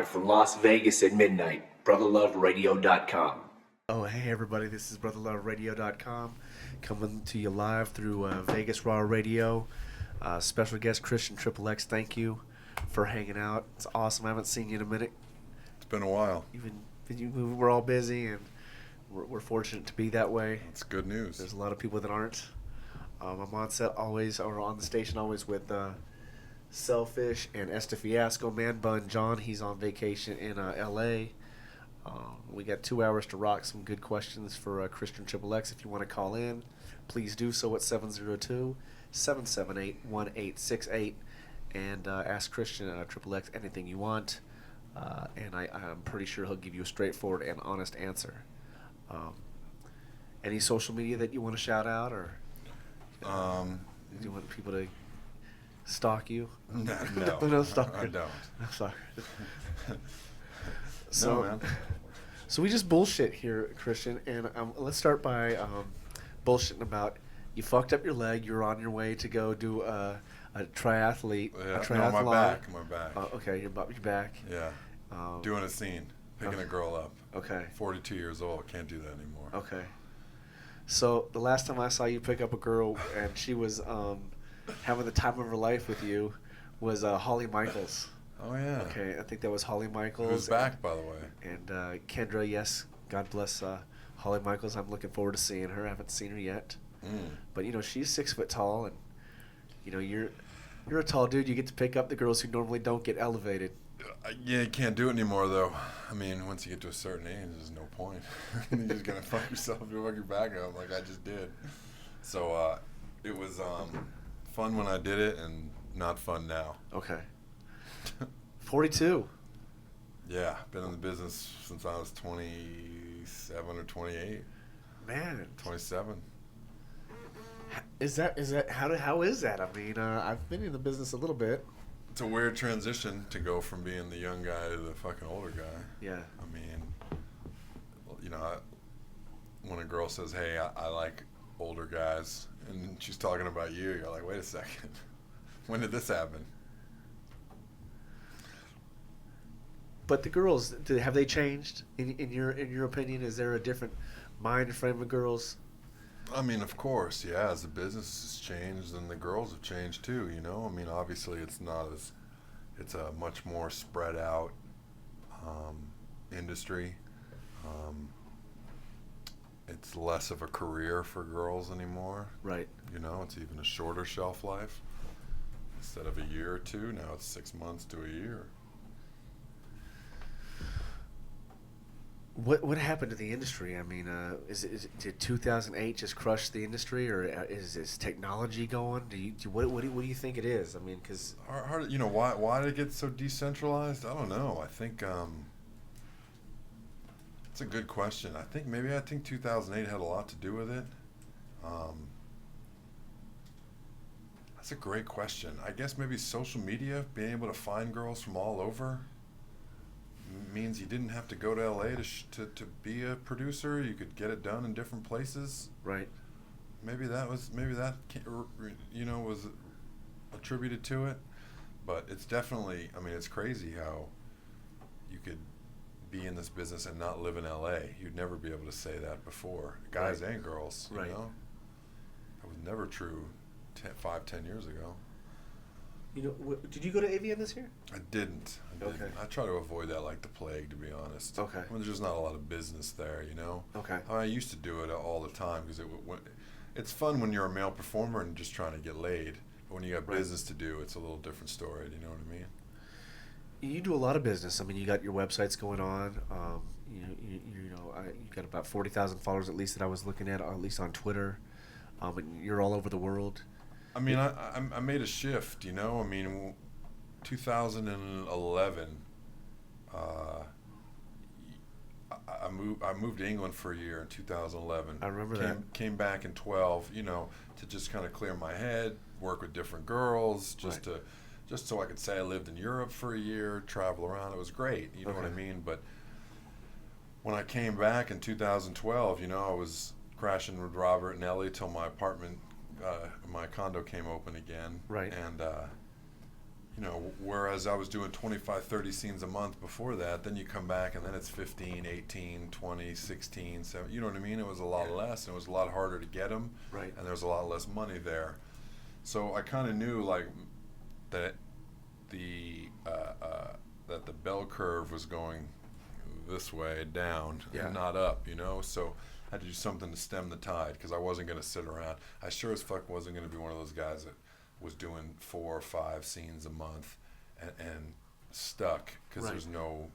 live from Las Vegas at midnight. BrotherLoveRadio.com. Oh, hey everybody, this is BrotherLoveRadio.com coming to you live through Vegas Raw Radio. Special guest Christian XXX, thank you for hanging out. It's awesome. I haven't seen you in a minute. It's been a while. We're all busy, and we're fortunate to be that way. That's good news. There's a lot of people that aren't. I'm on set always, or on the station always with Selfish and Estefiasco. Man Bun John, he's on vacation in L.A. We got 2 hours to rock some good questions for Christian XXX. If you want to call in, please do so at 702-778-1868 and ask Christian XXX anything you want. And I'm pretty sure he'll give you a straightforward and honest answer. Any social media that you want to shout out, or do you want people to stalk you? No, no stalker. I don't. No stalker. No, man. So we just bullshit here, Christian, and let's start by bullshitting about you fucked up your leg. You're on your way to go do a triathlete. Yeah, a triathlon. no, my back. Okay, your back. Yeah. Doing a scene, picking a girl up. Okay. 42 years old, can't do that anymore. Okay. So the last time I saw you pick up a girl and she was having the time of her life with you was Holly Michaels. Oh, yeah. Okay, I think that was Holly Michaels. Who's back, by the way. And Kendra, yes, God bless Holly Michaels. I'm looking forward to seeing her. I haven't seen her yet. But, she's 6 foot tall, and, you're a tall dude. You get to pick up the girls who normally don't get elevated. Yeah, you can't do it anymore, though. I mean, once you get to a certain age, there's no point. You're just going to fuck yourself if you fuck your back up like I just did. So it was fun when I did it and not fun now. Okay. 42. Yeah, been in the business since I was 27 or 28. Man. 27. Is that how is that? I mean, I've been in the business a little bit. It's a weird transition to go from being the young guy to the fucking older guy. Yeah. I mean, when a girl says, "Hey, I like older guys," and she's talking about you, you're like, "Wait a second, when did this happen?" But the girls, have they changed in your opinion? Is there a different mind frame of girls? I mean, of course, yeah. As the business has changed, and the girls have changed too. I mean, obviously, it's a much more spread out industry. It's less of a career for girls anymore. Right. It's even a shorter shelf life. Instead of a year or two, now it's 6 months to a year. What happened to the industry? I mean, did 2008 just crush the industry, or is technology going? What do you think it is? I mean, because why did it get so decentralized? I don't know. I think it's a good question. I think 2008 had a lot to do with it. That's a great question. I guess maybe social media, being able to find girls from all over, means you didn't have to go to LA to be a producer. You could get it done in different places. Right. Maybe that was attributed to it, but it's definitely. I mean, it's crazy how you could be in this business and not live in LA. You'd never be able to say that before, guys and girls. Right. That was never true 10 years ago. Did you go to AVN this year? I didn't. Okay. I try to avoid that like the plague, to be honest. Okay. When there's just not a lot of business there, Okay. I used to do it all the time because it's fun when you're a male performer and just trying to get laid. But when you got business to do, it's a little different story. Do you know what I mean? You do a lot of business. I mean, you got your websites going on. You got about 40,000 followers at least that I was looking at least on Twitter. And you're all over the world. I mean, I made a shift, I mean, 2011, I moved to England for a year in 2011. I remember that. Came back in 12, to just kind of clear my head, work with different girls, just so I could say I lived in Europe for a year, travel around. It was great, you know what I mean? But when I came back in 2012, I was crashing with Robert and Ellie till my condo came open again. Right. And, You know, whereas I was doing 25, 30 scenes a month before that, then you come back and then it's 15, 18, 20, 16, 7, you know what I mean? It was a lot less, and it was a lot harder to get them, Right. and there was a lot less money there. So I kind of knew, like, that that the bell curve was going this way down and not up, you know? So I had to do something to stem the tide, because I wasn't going to sit around. I sure as fuck wasn't going to be one of those guys that was doing 4 or 5 scenes a month and stuck, because there's no,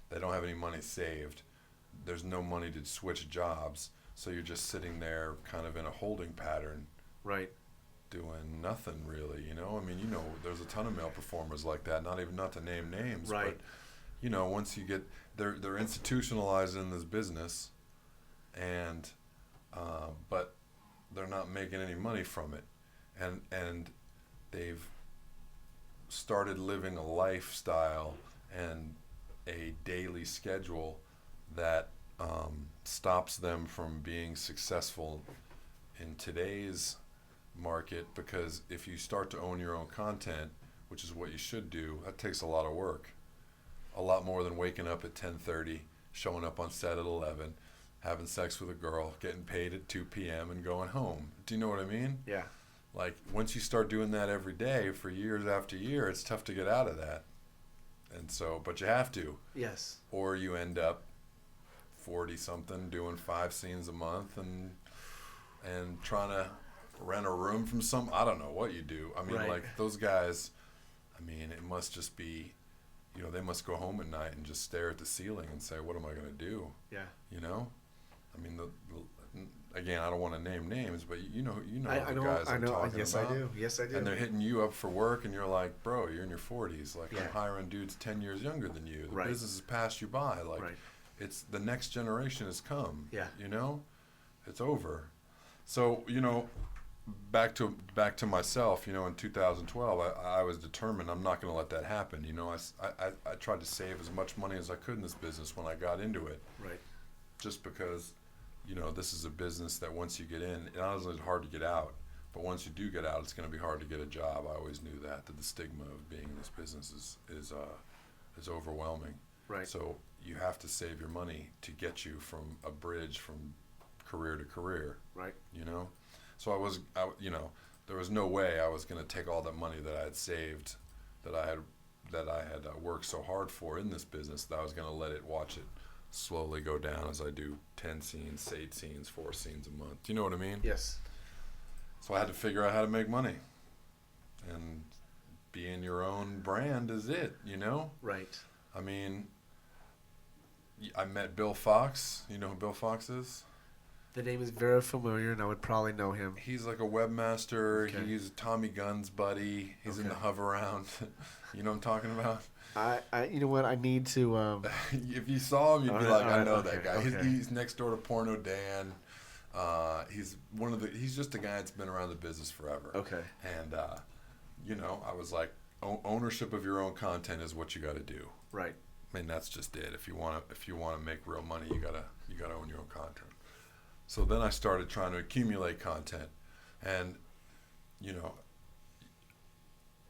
they don't have any money saved. There's no money to switch jobs, so you're just sitting there kind of in a holding pattern, Right. doing nothing really, you know? I mean, you know, there's a ton of male performers like that, not to name names, Right. but, you know, once you get, they're institutionalized in this business, and, but they're not making any money from it. And they've started living a lifestyle and a daily schedule that stops them from being successful in today's market, because if you start to own your own content, which is what you should do, that takes a lot of work, a lot more than waking up at 10:30, showing up on set at 11, having sex with a girl, getting paid at 2 p.m. and going home. Do you know what I mean? Yeah. Like, once you start doing that every day for years after year, it's tough to get out of that. And so, but you have to, Yes. or you end up 40 something doing 5 scenes a month and trying to rent a room from some, I don't know what you do. I mean, like, those guys, I mean, it must just be, you know, they must go home at night and just stare at the ceiling and say, what am I going to do? Yeah. You know? I mean, again, I don't want to name names, but you know the know, guys I'm talking yes, about. I do. Yes, I do. And they're hitting you up for work, and you're like, bro, you're in your 40s. Like, Yeah. I'm hiring dudes 10 years younger than you. The Right. business has passed you by. Like, Right. it's the next generation has come. Yeah. You know? It's over. So, you know, back to myself, you know, in 2012, I was determined I'm not going to let that happen. You know, I tried to save as much money as I could in this business when I got into it. Right. Just because, you know, this is a business that once you get in, it not only is hard to get out, but once you do get out, it's going to be hard to get a job. I always knew that the stigma of being in this business is overwhelming. Right. So you have to save your money to get you from a bridge from career to career. Right. You know, so you know, there was no way I was going to take all that money that I had saved, that I had worked so hard for in this business, that I was going to let it watch it slowly go down as I do 10 scenes, 8 scenes, 4 scenes a month. Do you know what I mean? Yes. So I had to figure out how to make money, and being your own brand is it, you know? Right. I mean, I met Bill Fox. You know who Bill Fox is? The name is very familiar, and I would probably know him. He's like a webmaster. Okay. He's Tommy Gunn's buddy. He's in the hover round. You know what I'm talking about? I you know what? I need to. If you saw him, you'd be like, I know that guy. Okay. He's next door to Porno Dan. He's just a guy that's been around the business forever. Okay. And you know, I was like, ownership of your own content is what you got to do. Right. I mean, that's just it. If you want to make real money, you gotta own your own content. So then I started trying to accumulate content, and, you know,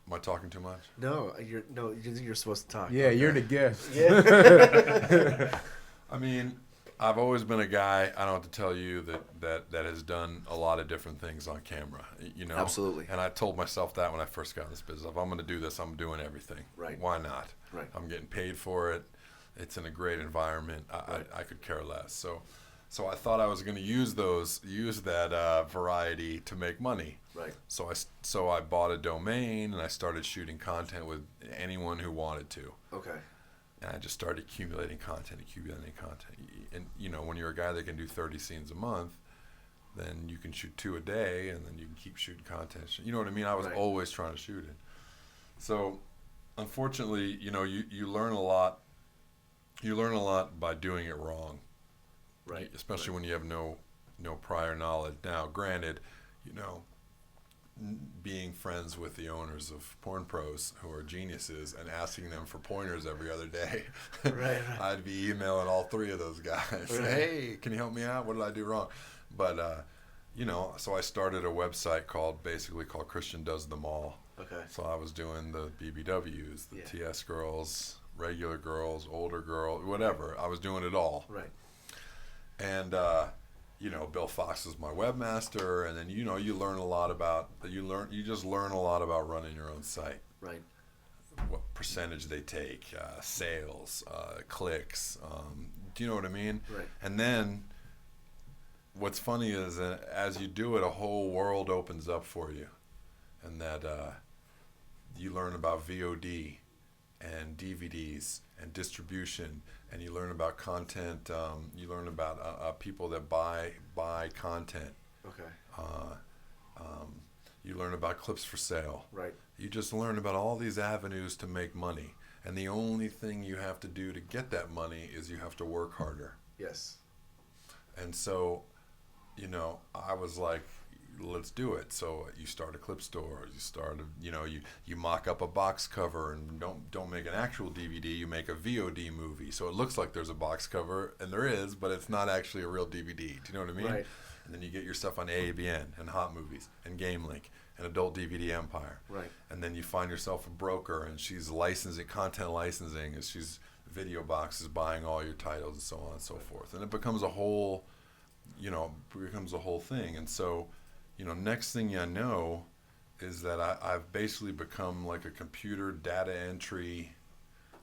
am I talking too much? No, you're supposed to talk. Yeah, you're the guest. Yeah. I mean, I've always been a guy, I don't have to tell you, that has done a lot of different things on camera, you know? Absolutely. And I told myself that when I first got in this business. If I'm going to do this, I'm doing everything. Right. Why not? Right. I'm getting paid for it. It's in a great environment. I could care less. So I thought I was going to use that variety to make money. Right. So I bought a domain, and I started shooting content with anyone who wanted to. Okay. And I just started accumulating content. And, you know, when you're a guy that can do 30 scenes a month, then you can shoot 2 a day, and then you can keep shooting content. You know what I mean? I was always trying to shoot it. So, unfortunately, you know, you learn a lot. You learn a lot by doing it wrong. Right. Especially when you have no prior knowledge. Now, granted, you know, being friends with the owners of Porn Pros, who are geniuses, and asking them for pointers every other day, Right. I'd be emailing all 3 of those guys. Right. Hey, can you help me out? What did I do wrong? But you know, so I started a website called Christian Does Them All. Okay. So I was doing the BBWs, the TS girls, regular girls, older girls, whatever. I was doing it all. Right. And Bill Fox is my webmaster, and then you learn a lot about you just learn a lot about running your own site. Right. What percentage they take, sales, clicks. Do you know what I mean? Right. And then what's funny is as you do it, a whole world opens up for you, and that you learn about VOD and DVDs and distribution, and you learn about content. You learn about people that buy content. Okay. You learn about clips for sale. Right. You just learn about all these avenues to make money, and the only thing you have to do to get that money is you have to work harder. Yes. And so, I was like, let's do it. So you start a clip store. You start you mock up a box cover, and don't make an actual DVD. You make a VOD movie, so it looks like there's a box cover, and there is, but it's not actually a real DVD. Do you know what I mean? Right. And then you get your stuff on AABN and Hot Movies and GameLink and Adult DVD Empire. Right. And then you find yourself a broker, and she's content licensing, and she's video boxes buying all your titles and so on and so forth. And it becomes a whole, thing. And so, next thing you know is that I've basically become like a computer data entry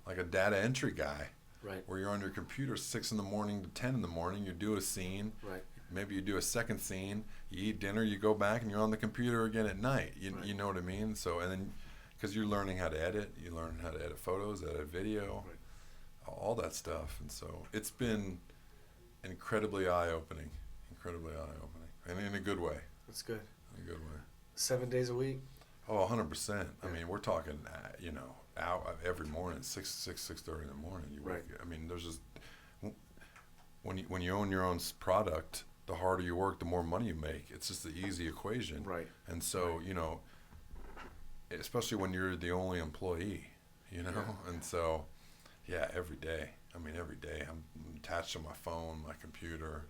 guy. Right. Where you're on your computer 6 in the morning to 10 in the morning, you do a scene. Right. Maybe you do a second scene, you eat dinner, you go back, and you're on the computer again at night. Right. You know what I mean? So, and then, because you're learning how to edit, you learn how to edit photos, edit video, all that stuff. And so it's been incredibly eye-opening, and in a good way. That's good. In a good way. 7 days a week? Oh, 100%. I mean, we're talking, out every morning, 6:30 in the morning. You Right. I mean, there's just, when you own your own product, the harder you work, the more money you make. It's just the easy equation. Right. And so, especially when you're the only employee, Yeah. And so, every day. I mean, every day I'm attached to my phone, my computer,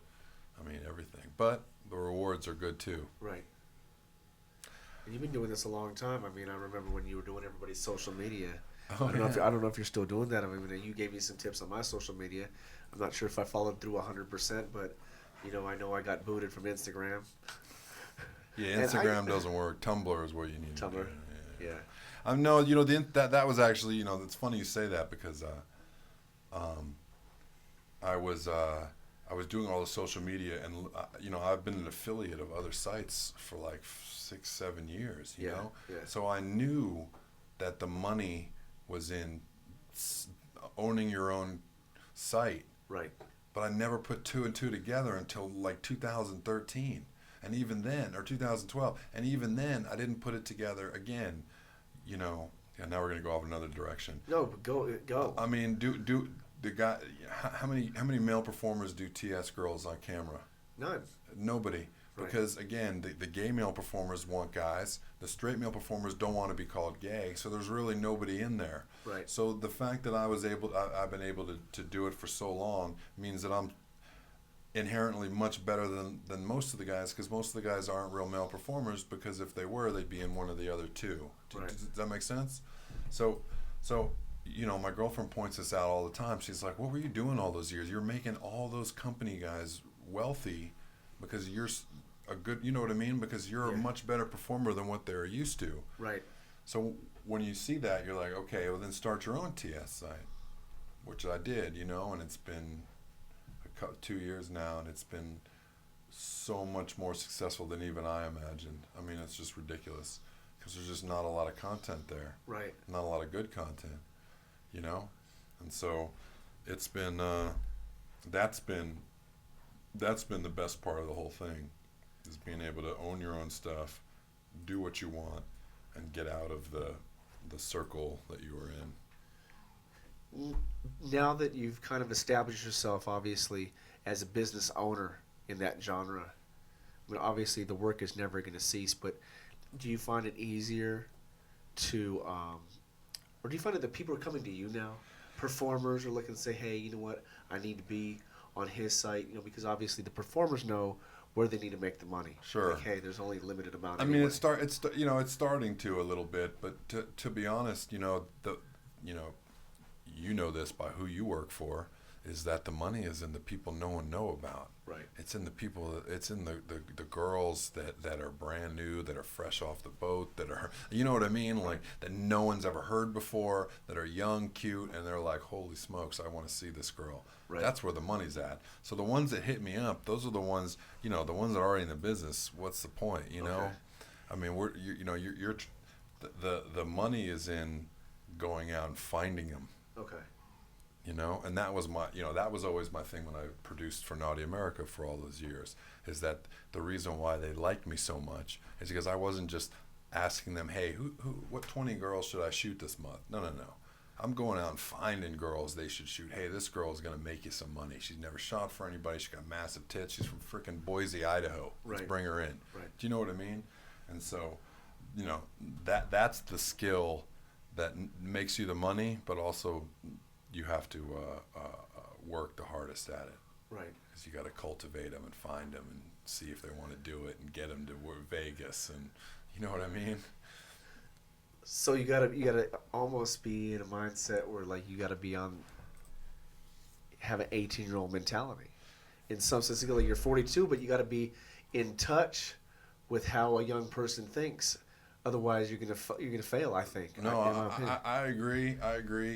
everything. But the rewards are good too. Right. And you've been doing this a long time. I mean, I remember when you were doing everybody's social media. Oh, I don't know if you're still doing that. I mean, you gave me some tips on my social media. I'm not sure if I followed through 100%, but I know I got booted from Instagram. Yeah, Instagram doesn't work. Tumblr is what you need. Tumblr. To do. Yeah. No, that was actually, it's funny you say that, because I was doing all the social media, and I've been an affiliate of other sites for like 6-7 years. You know, so I knew that the money was in owning your own site. Right. But I never put 2 and 2 together until like 2013, and even then, or 2012, and even then, I didn't put it together again. Now we're gonna go off another direction. No, but go. I mean, do the guy? How many male performers do TS girls on camera? None. Nobody. Right. Because again, the gay male performers want guys. The straight male performers don't want to be called gay. So there's really nobody in there. Right. So the fact that I've been able to do it for so long means that I'm inherently much better than most of the guys, because most of the guys aren't real male performers, because if they were, they'd be in one of the other two. Right. Does that make sense? So my girlfriend points this out all the time. She's like, what were you doing all those years? You're making all those company guys wealthy because you're a good, you know what I mean? Because you're a much better performer than what they're used to. Right. So when you see that, you're like, okay, well then start your own TS site, which I did, and it's been 2 years now, and it's been so much more successful than even I imagined. I mean, it's just ridiculous, because there's just not a lot of content there. Right. Not a lot of good content, and so it's been that's been the best part of the whole thing, is being able to own your own stuff, do what you want, and get out of the circle that you were in. Now that you've kind of established yourself, obviously, as a business owner in that genre, I mean, obviously the work is never going to cease, but do you find it easier to, or do you find that people are coming to you now? Performers are looking to say, hey, you know what, I need to be on his site, because obviously the performers know where they need to make the money. Sure. Like, hey, there's only a limited amount. I anyway. mean, it's it's starting to a little bit, but to be honest, you know this by who you work for, is that the money is in the people no one know about. Right. It's in the people. It's in the girls that are brand new, that are fresh off the boat, that are, you know what I mean, like that no one's ever heard before, that are young, cute, and they're like, holy smokes, I want to see this girl. Right. That's where the money's at. So the ones that hit me up, those are the ones, the ones that are already in the business. What's the point, you know? Okay. I mean, the money is in going out and finding them. Okay. And that was that was always my thing when I produced for Naughty America for all those years, is that the reason why they liked me so much is because I wasn't just asking them, hey, what 20 girls should I shoot this month? No. I'm going out and finding girls they should shoot. Hey, this girl is going to make you some money. She's never shot for anybody. She's got massive tits. She's from freaking Boise, Idaho. Let's Right. bring her in. Right. Do you know what I mean? And so, that's the skill that makes you the money, but also you have to work the hardest at it. Right. Because you got to cultivate them and find them and see if they want to do it and get them to Vegas, and you know what I mean. So you gotta almost be in a mindset where like you gotta have an 18-year-old mentality. In some sense, like you're 42, but you gotta be in touch with how a young person thinks. Otherwise, you're gonna fail. I think. No, I agree.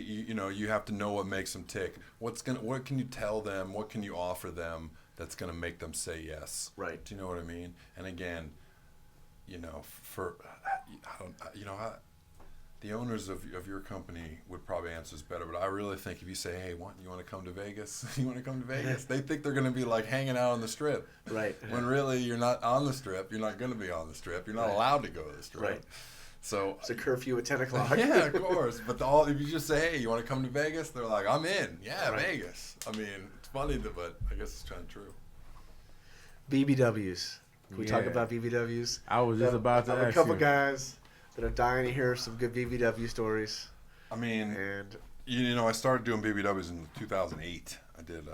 You have to know what makes them tick. What can you tell them? What can you offer them that's gonna make them say yes? Right. Do you know what I mean? And again, the owners of your company would probably answer this better, but I really think if you say, hey, you want to come to Vegas? You want to come to Vegas? They think they're going to be like hanging out on the strip. Right. When really you're not on the strip. You're not going to be on the strip. You're not Right. allowed to go to the strip. Right. So it's a curfew at 10 o'clock. yeah, of course. But if you just say, hey, you want to come to Vegas? They're like, I'm in. Yeah, Right. Vegas. I mean, it's funny, but I guess it's kind of true. BBWs. Can we talk Yeah. about BBWs? I was just about to I have a ask couple you. guys that are dying to hear some good BBW stories. I mean, And I started doing BBWs in 2008. I did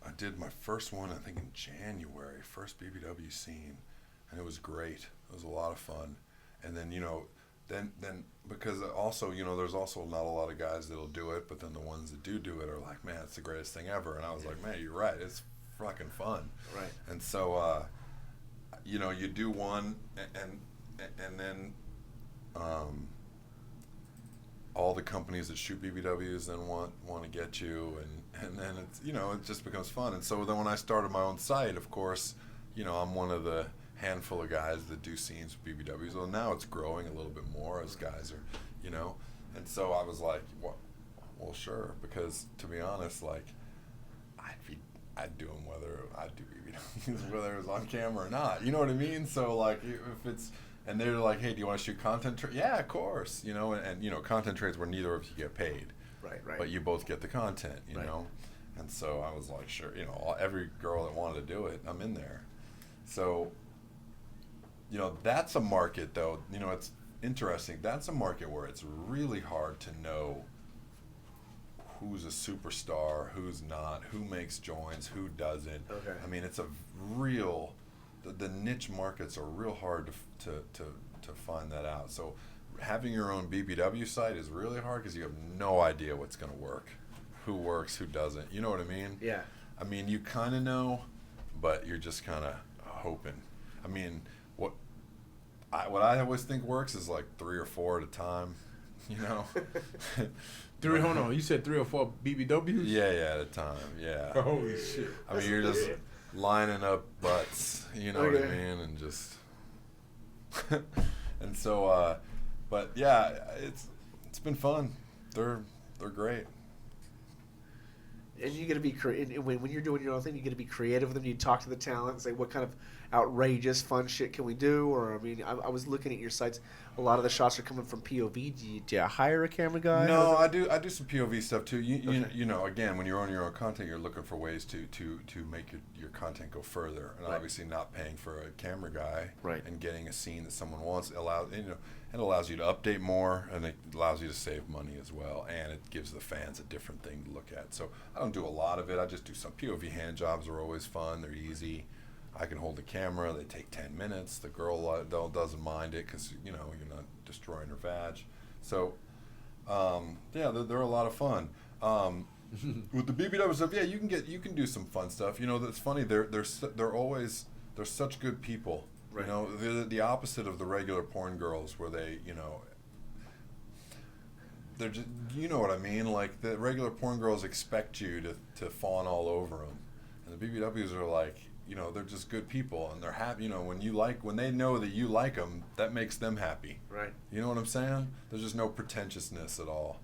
I did my first one, I think, in January, first BBW scene, and it was great. It was a lot of fun. And then, then because also, there's also not a lot of guys that'll do it, but then the ones that do it are like, man, it's the greatest thing ever. And I was like, man, you're right. It's fucking fun. right. And so, you do one, and then all the companies that shoot BBWs then want to get you, and then it's it just becomes fun. And so then when I started my own site, of course, I'm one of the handful of guys that do scenes with BBWs. Well, now it's growing a little bit more as guys are, and so I was like, well, sure, because to be honest, like I'd do them whether I'd do BBWs whether it was on camera or not. You know what I mean? So like if it's, and they're like, hey, do you want to shoot content? Yeah, of course. And content trades where neither of you get paid, Right. but you both get the content. Right. And so I was like, sure. Every girl that wanted to do it, I'm in there. So that's a market though. It's interesting. That's a market where it's really hard to know who's a superstar, who's not, who makes joints, who doesn't. Okay. I mean, it's a real, the niche markets are real hard to find that out. So having your own BBW site is really hard because you have no idea what's going to work, who works, who doesn't. You know what I mean? Yeah. I mean, you kind of know, but you're just kind of hoping. I mean, what I always think works is like 3 or 4 at a time. Hold on. You said 3 or 4 BBWs? Yeah, at a time. Yeah. Holy shit. I mean, you're just lining up butts. You know what I mean, and just and so, but yeah, it's been fun. They're great. And you got to be when you're doing your own thing. You got to be creative with them. You talk to the talent, and say what kind of outrageous, fun shit can we do? Or I was looking at your sites. A lot of the shots are coming from POV. Do you hire a camera guy? No, I do some POV stuff too. Again, when you're on your own content, you're looking for ways to make your content go further, and Right. obviously not paying for a camera guy, Right. and getting a scene that someone wants allows. and it allows you to update more, and it allows you to save money as well, and it gives the fans a different thing to look at. So I don't do a lot of it. I just do some POV hand jobs are always fun. They're easy. I can hold the camera. They take 10 minutes. The girl doesn't mind it because, you know, you're not destroying her vag. So, yeah, they're a lot of fun. With the BBW stuff, yeah, you can do some fun stuff. You know, that's funny. They're such good people. Right. You know, they're the opposite of the regular porn girls, where they, you know, they're just, you know what I mean. Like the regular porn girls expect you to fawn all over them, and the BBWs are like, you know, they're just good people, and they're happy. You know, when they know that you like them, that makes them happy. Right. You know what I'm saying? There's just no pretentiousness at all.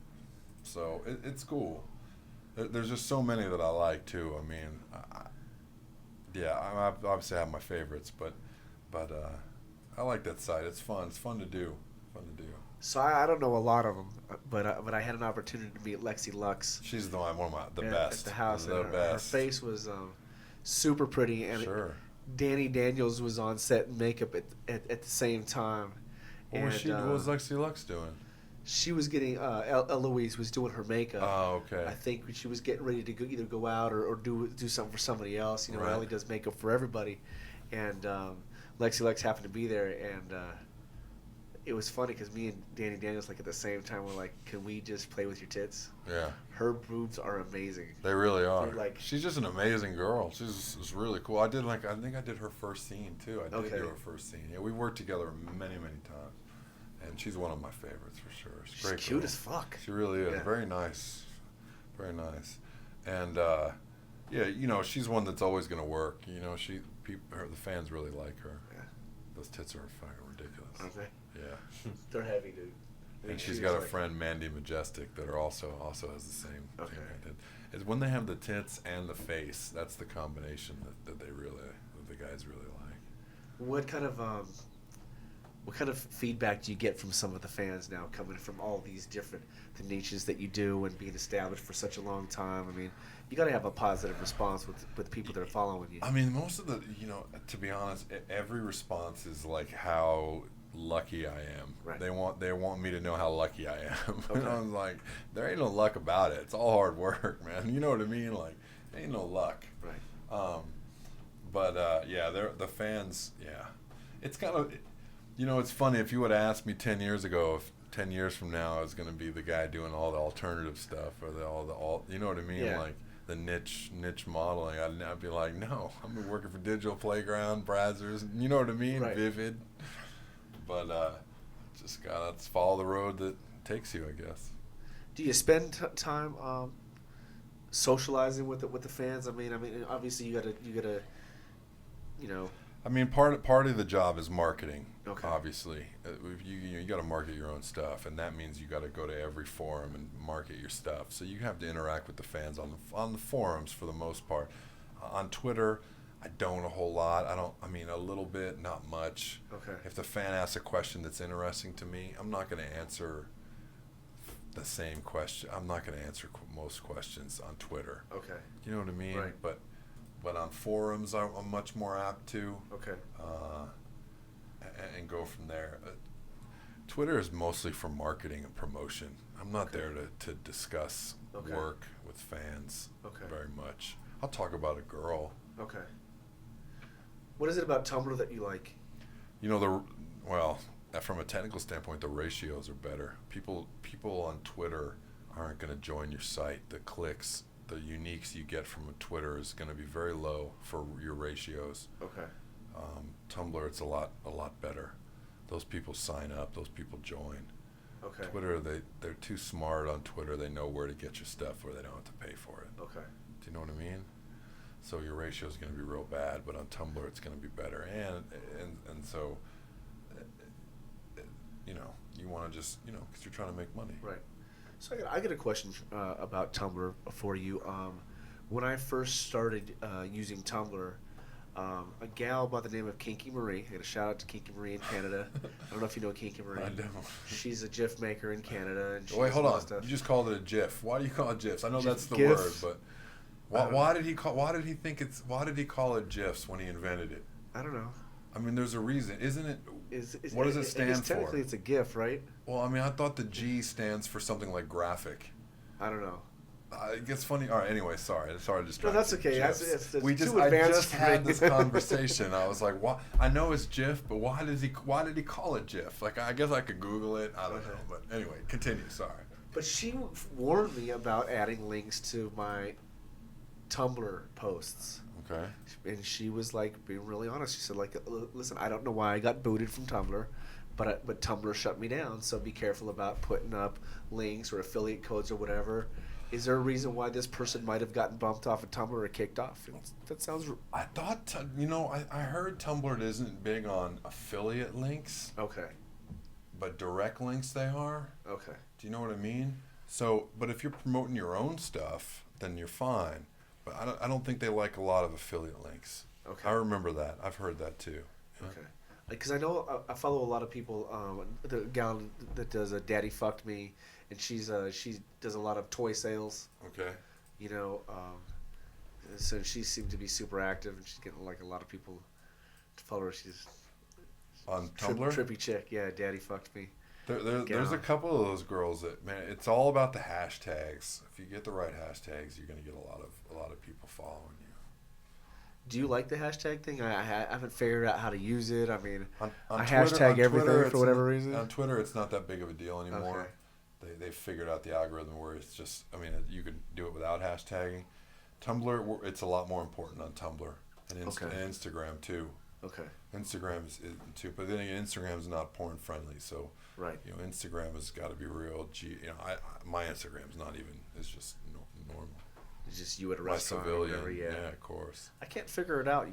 So it's cool. There's just so many that I like too. I mean, I obviously have my favorites, but I like that site. It's fun. It's fun to do. So I don't know a lot of them, but I had an opportunity to meet Lexi Lux. She's the one of the at, best. At the house. The and best. Her face was super pretty, and Sure. Danny Daniels was on set in makeup at the same time. What was Lexi Lux doing? She was getting Eloise was doing her makeup. Oh, okay. I think she was getting ready to either go out or do something for somebody else. You know, Right. Ellie does makeup for everybody, and Lexi Lux happened to be there, and it was funny because me and Danny Daniels, like, at the same time, were like, "Can we just play with your tits?" Yeah. Her boobs are amazing. They really are. They're like, she's just an amazing girl. She's really cool. I think I did her first scene too. I did do her first scene. Yeah, we worked together many times, and she's one of my favorites for sure. She's she's great cute girl. as fuck. She really is. Yeah. Very nice. And yeah, you know, she's one that's always gonna work. You know, the fans really like her. Yeah. Those tits are fucking ridiculous. Aren't they? Yeah. They're heavy, dude. And she's got a friend, Mandy Majestic, that are also has the same thing Okay. I did. Is when they have the tits and the face, that's the combination that the guys really like. What kind of feedback do you get from some of the fans now, coming from all these different the niches that you do and being established for such a long time? I mean, you got to have a positive response with people that are following you. I mean, most of the, you know, to be honest, every response is like how lucky I am. Right. They want me to know how lucky I am. Okay. And I was like, there ain't no luck about it. It's all hard work, man. You know what I mean? Like, there ain't no luck. Right. Yeah, the fans. Yeah, it's kind of, you know, it's funny. If you would have asked me 10 years ago, if 10 years from now I was going to be the guy doing all the alternative stuff or all, you know what I mean? Yeah. Like the niche modeling, I'd be like, no, I've been working for Digital Playground, Brazzers, you know what I mean? Right. Vivid. But just gotta follow the road that takes you, I guess. Do you spend time socializing with the fans? I mean, obviously you gotta, you know. I mean, part of the job is marketing. Okay. Obviously, you got to market your own stuff, and that means you got to go to every forum and market your stuff. So you have to interact with the fans on the forums for the most part. On Twitter, I don't a whole lot. I mean, a little bit, not much. Okay. If the fan asks a question that's interesting to me, I'm not going to answer the same question. I'm not going to answer most questions on Twitter. Okay. You know what I mean? Right. But on forums, I'm much more apt to. Okay. And go from there. Twitter is mostly for marketing and promotion. I'm not there to discuss work with fans very much. I'll talk about a girl. Okay. What is it about Tumblr that you like? You know, from a technical standpoint, the ratios are better. People on Twitter aren't going to join your site. The clicks, the uniques you get from a Twitter is going to be very low for your ratios. Okay. Tumblr, it's a lot better. Those people sign up. Those people join. Okay. Twitter, they're too smart on Twitter. They know where to get your stuff where they don't have to pay for it. Okay. Do you know what I mean? So your ratio is going to be real bad, but on Tumblr it's going to be better. And so, you know, you want to just, you know, because you're trying to make money. Right. So I got a question about Tumblr for you. When I first started using Tumblr, a gal by the name of Kinky Marie. I got a shout out to Kinky Marie in Canada. I don't know if you know Kinky Marie. I don't. She's a GIF maker in Canada. And Wait, hold on. You just called it a GIF. Why do you call it GIFs? I know that's the GIF. word, but why did he call it GIFs when he invented it? I don't know. I mean, there's a reason, isn't it? What does it I stand guess for? technically it's a GIF, right? Well, I mean, I thought the G stands for something like graphic. I don't know. It gets funny. All right. Anyway, sorry to distract that's you. okay. GIFs. It's I advanced just for had me. this conversation. I was like, "What? I know it's GIF, but why did he call it GIF? Like, I guess I could Google it. I don't know. But anyway, continue. Sorry. But she warned me about adding links to my Tumblr posts. Okay. And she was like being really honest. She said, like, listen, I don't know why I got booted from Tumblr, but Tumblr shut me down. So be careful about putting up links or affiliate codes or whatever. Is there a reason why this person might have gotten bumped off of Tumblr or kicked off? That sounds. I thought, I heard Tumblr isn't big on affiliate links, Okay. but direct links they are. Okay. Do you know what I mean? So, but if you're promoting your own stuff, then you're fine. But I don't think they like a lot of affiliate links. Okay. I remember that. I've heard that too. Yeah. Okay. Because I know I follow a lot of people. The gal that does a Daddy Fucked Me, and she does a lot of toy sales. Okay. You know, so she seemed to be super active, and she's getting like a lot of people to follow her. She's On Tumblr? trippy chick. Yeah, Daddy Fucked Me. There's a couple of those girls that, man, it's all about the hashtags. If you get the right hashtags, you're gonna get a lot of people following you. Do you like the hashtag thing? I haven't figured out how to use it. I mean, On I Twitter- hashtag on everything Twitter, for whatever reason. On Twitter, it's not that big of a deal anymore. Okay. They figured out the algorithm where it's just, I mean, you could do it without hashtagging. Tumblr, it's a lot more important on Tumblr and Instagram too. Okay. Instagram is too, but then again, Instagram is not porn friendly, so Right. Instagram has got to be real. My Instagram's not even. It's just normal. It's just you at a My restaurant or civilian, whatever. Yeah. of course. I can't figure it out.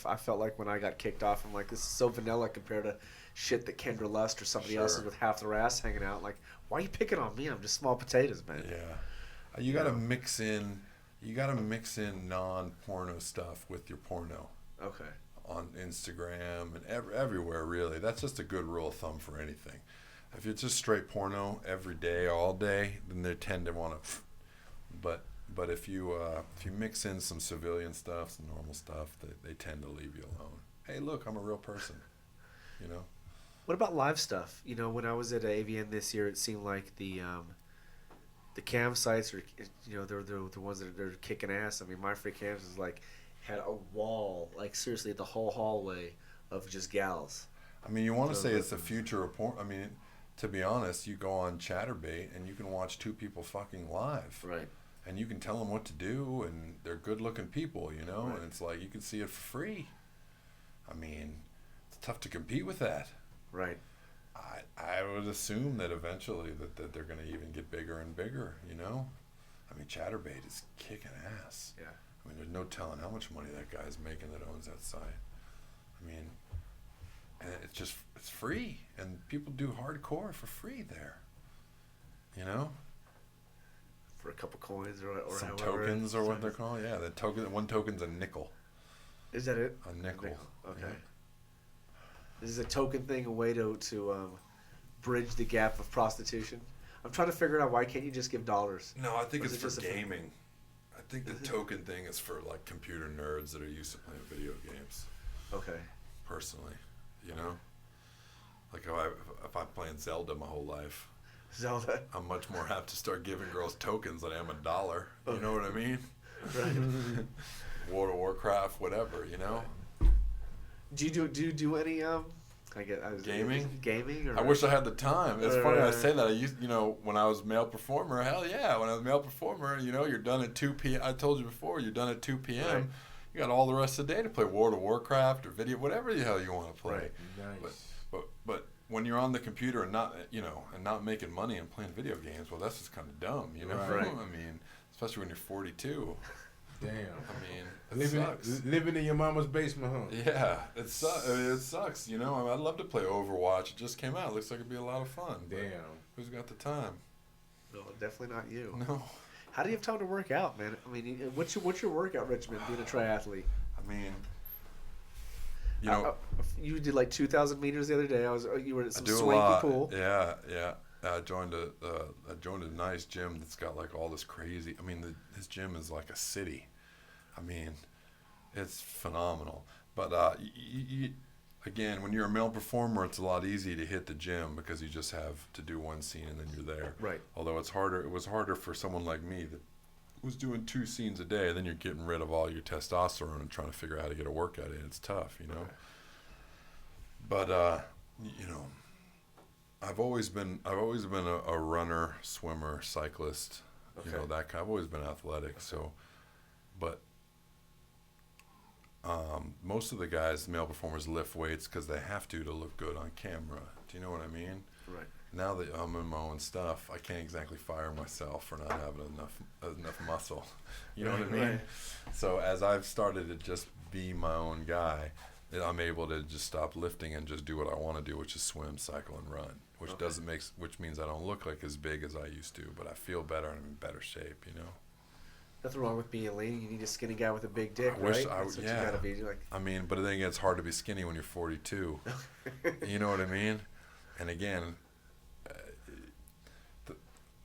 I felt like when I got kicked off, I'm like, this is so vanilla compared to shit that Kendra Lust or somebody else is with half their ass hanging out. Like, why are you picking on me? I'm just small potatoes, man. Yeah, you got to mix in. You got to mix in non-porno stuff with your porno. Okay. On Instagram and everywhere, really. That's just a good rule of thumb for anything. If it's just straight porno every day, all day, then they tend to want to. But if you mix in some civilian stuff, some normal stuff, they tend to leave you alone. Hey, look, I'm a real person. What about live stuff? When I was at AVN this year, it seemed like the cam sites are, they're the ones that are kicking ass. I mean, My Free Cams is like had a wall, like seriously, the whole hallway of just gals. I mean, you want to say it's the future of porn. I mean, to be honest, you go on Chatterbait and you can watch two people fucking live. Right. And you can tell them what to do, and they're good-looking people, Right. and it's like you can see it for free. I mean, it's tough to compete with that. Right. I would assume that eventually that they're going to even get bigger and bigger, I mean, Chatterbait is kicking ass. Yeah. I mean, there's no telling how much money that guy's making that owns that site. I mean, and it's free, and people do hardcore for free there. For a couple coins or Some however. tokens or what they're called. Yeah, one token's a nickel. Is that it? A nickel. Okay. Yeah. Is a token thing a way to bridge the gap of prostitution? I'm trying to figure out why can't you just give dollars? No, I think Or is it's it for just a gaming. I think the token thing is for like computer nerds that are used to playing video games. Okay. Personally, like if I'm playing Zelda my whole life, Zelda. I'm much more apt to start giving girls tokens than I am $1. You know what I mean? Right. World of Warcraft, whatever. Do you do any Gaming? Gaming? Or? I wish I had the time. It's funny I say that. I used, when I was male performer, hell yeah. When I was male performer, you're done at 2 p.m. I told you before, you're done at 2 p.m. Right. You got all the rest of the day to play World of Warcraft or video, whatever the hell you want to play. Right. Nice. But when you're on the computer and not making money and playing video games, well, that's just kind of dumb, Right. I mean, especially when you're 42. Damn. I mean, it sucks. Living in your mama's basement, huh? Yeah, it sucks. I'd love to play Overwatch. It just came out. It looks like it'd be a lot of fun. Damn. Who's got the time? No, definitely not you. No. How do you have time to work out, man? I mean, what's your workout regimen being a triathlete? I mean, you did like 2,000 meters the other day. You were at some I do a swanky lot. pool. Yeah. I joined a nice gym that's got like all this crazy. I mean, his gym is like a city. I mean, it's phenomenal. But again, when you're a male performer, it's a lot easier to hit the gym because you just have to do one scene and then you're there. Right. Although it's harder. It was harder for someone like me that was doing 2 scenes a day. Then you're getting rid of all your testosterone and trying to figure out how to get a workout in. It's tough, you know. Okay. But you know, I've always been a runner, swimmer, cyclist. You know, that kind. I've always been athletic. So, but most of the guys, male performers, lift weights because they have to look good on camera. Do you know what I mean? Right. Now that I'm in my own stuff, I can't exactly fire myself for not having enough muscle. You know what I mean? Right. So as I've started to just be my own guy, I'm able to just stop lifting and just do what I want to do, which is swim, cycle, and run. Which means I don't look like as big as I used to, but I feel better and I'm in better shape. You know. Nothing wrong with being lean. You need a skinny guy with a big dick, I wish right? I That's what yeah. you gotta be like. I mean, but then again, it's hard to be skinny when you're 42. You know what I mean? And again,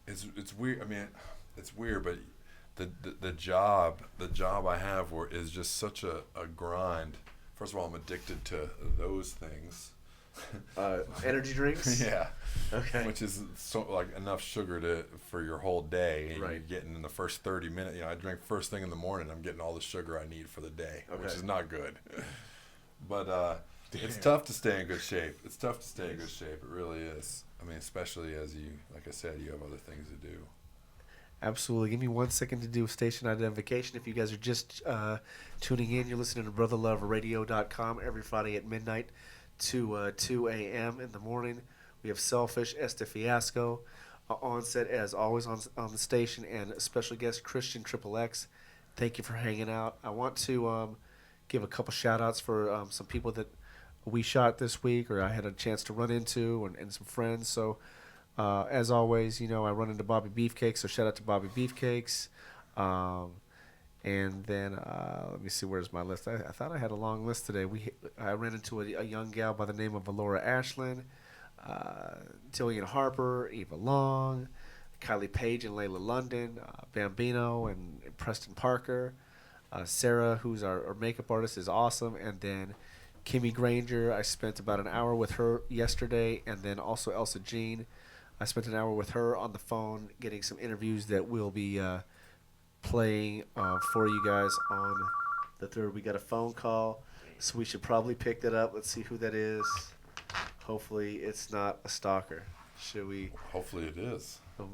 it's weird. I mean, it's weird, but the job I have is just such a grind. First of all, I'm addicted to those things. Energy drinks. Yeah. Okay. Which is so like enough sugar for your whole day, and right. you're getting in the first 30 minutes. You know, I drink first thing in the morning. I'm getting all the sugar I need for the day, which is not good. But it's tough to stay in good shape. It's tough to stay in good shape. It really is. I mean, especially as you, like I said, you have other things to do. Absolutely. Give me 1 second to do station identification. If you guys are just tuning in, you're listening to BrotherLoveRadio.com every Friday at midnight to 2 a.m. in the morning. We have Selfish, Este Fiasco on set as always on the station, and special guest ChristianXXX. Thank you for hanging out. I want to give a couple shout-outs for some people that we shot this week or I had a chance to run into and some friends. So as always, you know, I run into Bobby Beefcakes, so shout out to Bobby Beefcakes. And then let me see, where's my list? I thought I had a long list today. I ran into a young gal by the name of Valora Ashland, Tillian Harper, Eva Long, Kylie Page and Layla London, Bambino and Preston Parker, Sarah, who's our makeup artist, is awesome, and then Kimmy Granger. I spent about an hour with her yesterday, and then also Elsa Jean. I spent an hour with her on the phone getting some interviews that we'll be playing for you guys on the 3rd. We got a phone call, so we should probably pick that up. Let's see who that is. Hopefully it's not a stalker. Should we? Hopefully it is. Oh,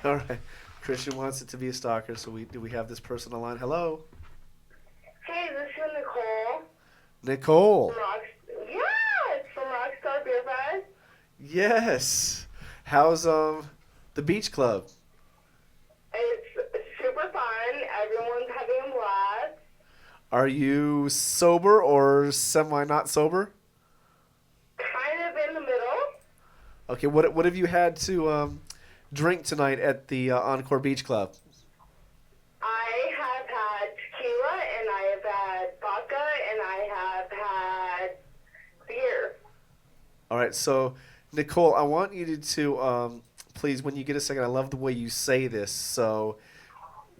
all right. Christian wants it to be a stalker, so do we have this person on line? Hello? Hey, this is Nicole. Nicole. Yes, from Rockstar Beer Fest. Yes. How's the beach club? It's super fun. Everyone's having a blast. Are you sober or semi not sober? Kind of in the middle. Okay, what have you had to drink tonight at the Encore Beach Club? I have had tequila, and I have had vodka, and I have had beer. All right, so Nicole, I want you to please, when you get a second, I love the way you say this. So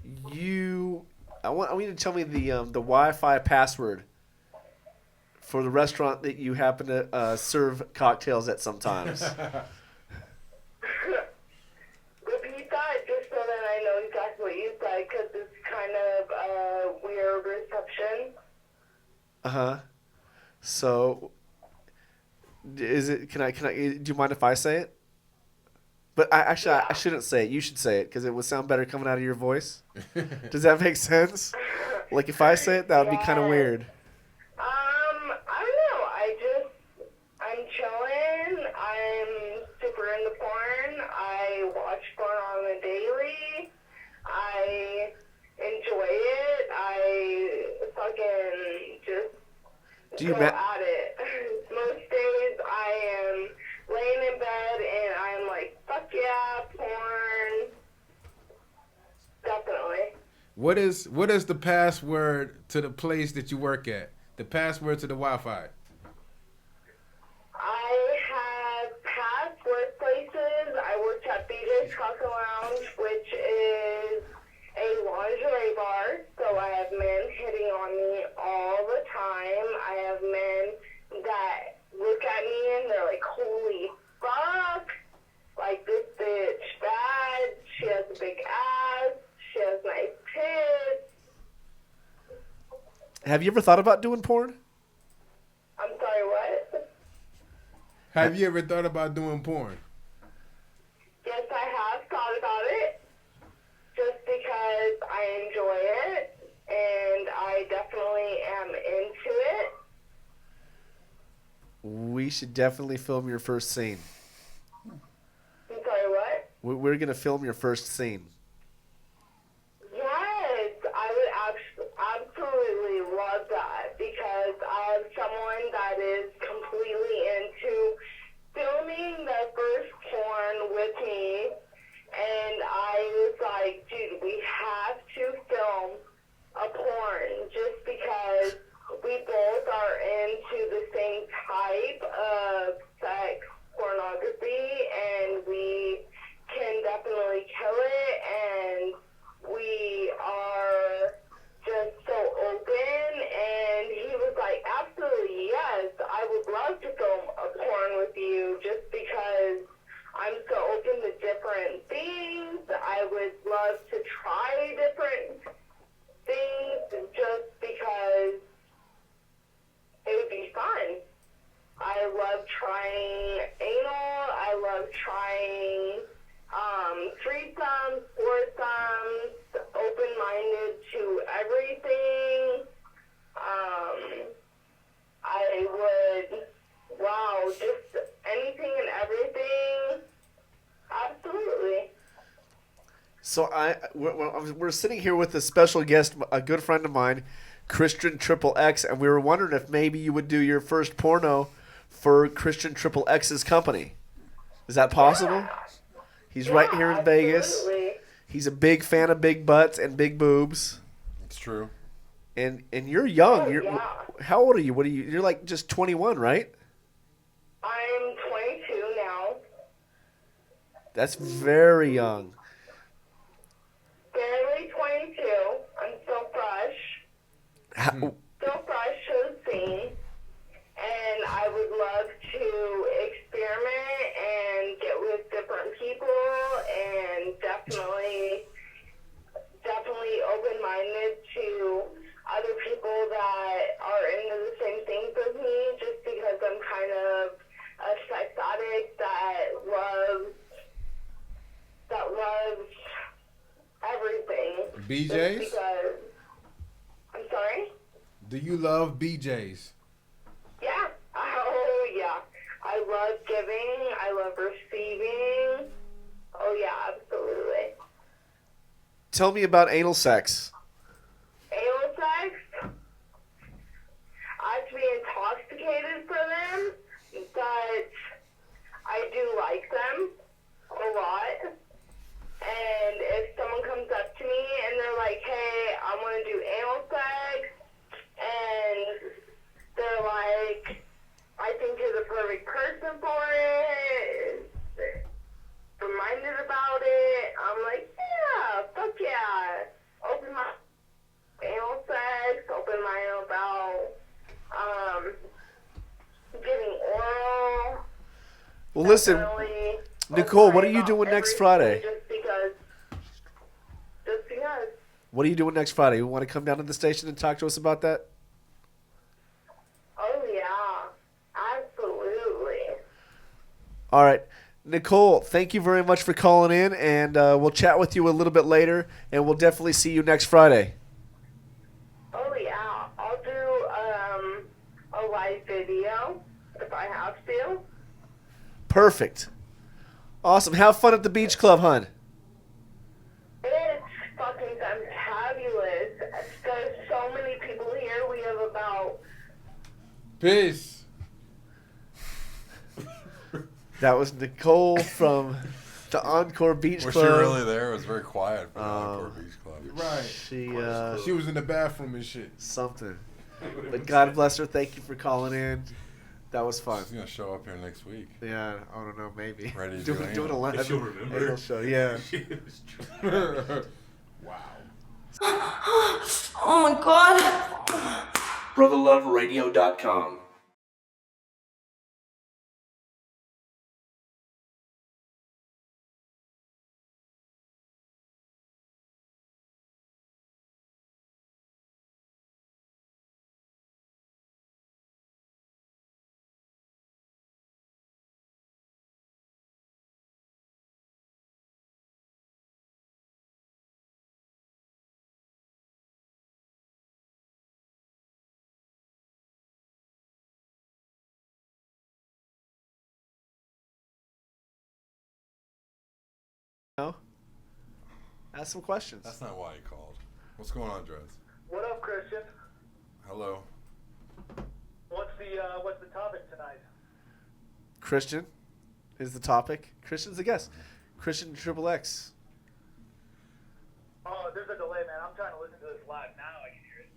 I want you to tell me the Wi-Fi password for the restaurant that you happen to serve cocktails at sometimes. Repeat that just so that I know exactly what you said, because it's kind of a weird reception. Uh-huh. So is it? Can I? Do you mind if I say it? But I shouldn't say it. You should say it because it would sound better coming out of your voice. Does that make sense? Like if I say it, that would be kind of weird. I don't know. I'm chilling. I'm super into porn. I watch porn on the daily. I enjoy it. I fucking just go at it. Most days I am laying in bed and I'm like, fuck yeah, porn. Definitely. What is the password to the place that you work at? The password to the Wi-Fi. I have past workplaces. I worked at BJ's Cocktail Lounge, which is a lingerie bar. So I have men hitting on me all the time. I have men that Have you ever thought about doing porn? I'm sorry, what? Have you ever thought about doing porn? Yes, I have thought about it, just because I enjoy it, and I definitely am into it. We should definitely film your first scene. I'm sorry, what? We're going to film your first scene. Yes, I would absolutely love that, because I have someone that is completely into filming their first porn with me, and I was like, dude, we have to film a porn just because we both are into the same type of sex pornography, and we can definitely kill it, and we are just so open. And he was like, absolutely, yes, I would love to film a porn with you, just because I'm so open to different things. I would love to try different things, just because it would be fun. I love trying anal. I love trying threesomes, foursomes, open-minded to everything. I would, wow, just anything and everything. Absolutely. So we're sitting here with a special guest, a good friend of mine, ChristianXXX, and we were wondering if maybe you would do your first porno for ChristianXXX's company. Is that possible? He's right here in Vegas. Absolutely. He's a big fan of big butts and big boobs. It's true. And you're young. Oh, You're yeah. How old are you? What are you? You're like just 21, right? I'm 22 now. That's very young. Barely 22. I'm still fresh. Still fresh to the scene. And I would love to experiment and get with different people, and definitely open-minded to other people that are into the same things as me, just because I'm kind of a sex addict that loves everything. BJs? Just because, I'm sorry? Do you love BJs? Yeah. Oh, yeah. I love giving. I love receiving. Oh, yeah, absolutely. Tell me about anal sex. Anal sex? I have to be intoxicated for them, but I do like them a lot. And if someone comes up to me and they're like, hey, I want to do anal sex, and they're like, I think you're the perfect person for it, reminded about it, I'm like, yeah, fuck yeah. Open my anal sex, open my about getting oral. Well, listen, Definitely Nicole, what are open you about doing next everything, Friday? Just because. What are you doing next Friday? You want to come down to the station and talk to us about that? Oh, yeah. Absolutely. All right. Nicole, thank you very much for calling in, and we'll chat with you a little bit later, and we'll definitely see you next Friday. Oh, yeah. I'll do a live video if I have to. Perfect. Awesome. Have fun at the beach club, hon. It's fucking fantabulous. There's so many people here. We have about... Peace. That was Nicole from the Encore Beach Was Club. she really there? It was very quiet for the Encore Beach Club. Right. She was in the bathroom and shit. Something. But God bless her. Thank you for calling in. That was fun. She's gonna show up here next week. Yeah, I don't know, maybe. Ready to doing do a anal. live She'll remember. anal show. Yeah. Wow. Oh my god. BrotherLoveRadio.com. know, ask some questions. That's not why he called. What's going on, Drez? What up, Christian? Hello. What's the topic tonight? Christian is the topic. Christian's the guest. Christian XXX. Oh, there's a delay, man. I'm trying to listen to this live now. I can hear it.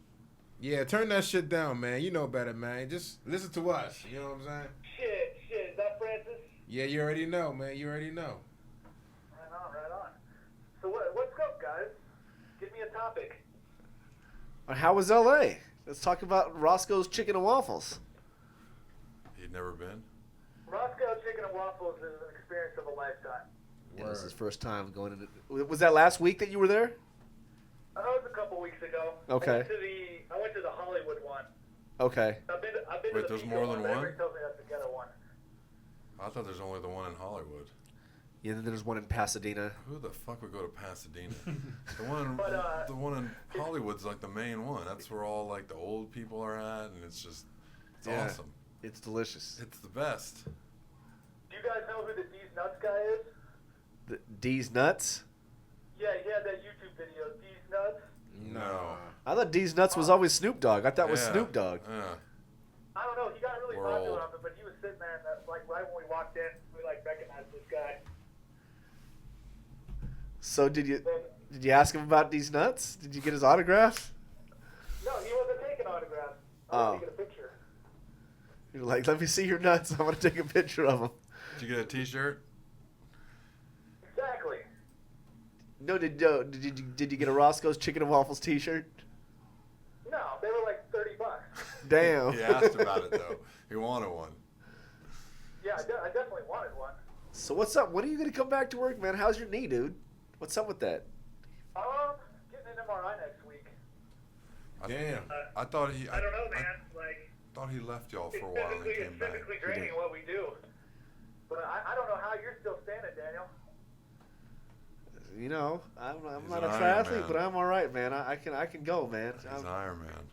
Yeah, turn that shit down, man. You know better, man. Just listen to us. You know what I'm saying? Shit. Is that Francis? Yeah, you already know, man. You already know. Right on. So what's up, guys? Give me a topic. How was L.A.? Let's talk about Roscoe's Chicken and Waffles. He'd never been? Roscoe Chicken and Waffles is an experience of a lifetime. Yeah, this is his first time going into. Was that last week that you were there? That was a couple weeks ago. Okay. I went to the Hollywood one. Okay. I've been Wait, to the there's Pico more than one? Everybody tells me that's the ghetto one. I thought there's only the one in Hollywood. Yeah, then there's one in Pasadena. Who the fuck would go to Pasadena? the one But, the one in Hollywood's like the main one. That's where all like the old people are at, and it's Yeah. awesome. It's delicious. It's the best. Do you guys know who the D's Nuts guy is? The D's Nuts? Yeah, he had that YouTube video, D's Nuts. No. I thought D's Nuts was always Snoop Dogg. I thought it was Yeah. Snoop Dogg. Yeah. I don't know. He got really We're popular old. on it, but he was sitting there, and like right when we walked in, we like recognized this guy. So did you ask him about D's Nuts? Did you get his autograph? No, he wasn't taking autographs. I Oh. was taking a picture. You're like, let me see your nuts. I want to take a picture of them. Did you get a T-shirt? Exactly. No, did you get a Roscoe's Chicken and Waffles T-shirt? No, they were like $30. Damn. He asked about it though. He wanted one. Yeah, I definitely wanted one. So what's up? When are you gonna come back to work, man? How's your knee, dude? What's up with that? Getting an MRI next week. Damn. I thought he. I don't know, man. Like, thought he left y'all it's for a while and physically, came it's back. physically draining what we do. But I don't know how you're still standing, Daniel. You know, I'm He's not an a Iron triathlete, Man. but I'm all right, man. I can go, man. He's Iron Man.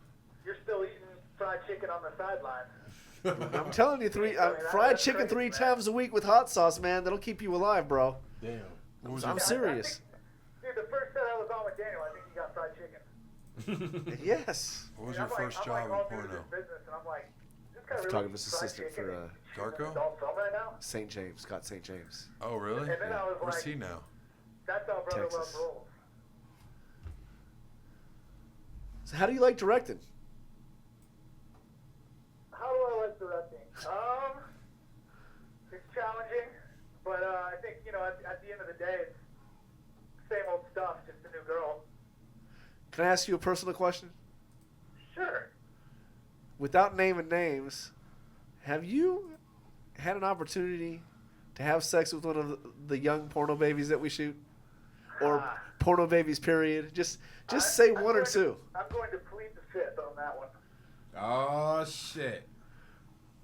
You're still eating fried chicken on the sidelines. I'm telling you, fried that's chicken crazy, 3 man. times a week with hot sauce, man. That'll keep you alive, bro. Damn. I'm serious. Dude, the first set I was on with Daniel, I think he got fried chicken. Yes. What was And your first job in all through porno? this business, and I'm like, this guy really Photographer's eats fried assistant chicken for and shoots Darko? an adult film right now? St. James, Scott St. James. Oh, really? And then I was Where's like- he now? That's how Brother Texas. Love rolls. So how do you like directing? How do I like directing? It's challenging, but I think, at the end of the day, it's same old stuff, just a new girl. Can I ask you a personal question? Sure. Without naming names, have you had an opportunity to have sex with one of the young porno babies that we shoot? Or porno babies, period? Just say one or two. I'm going to plead the fifth on that one. Oh shit.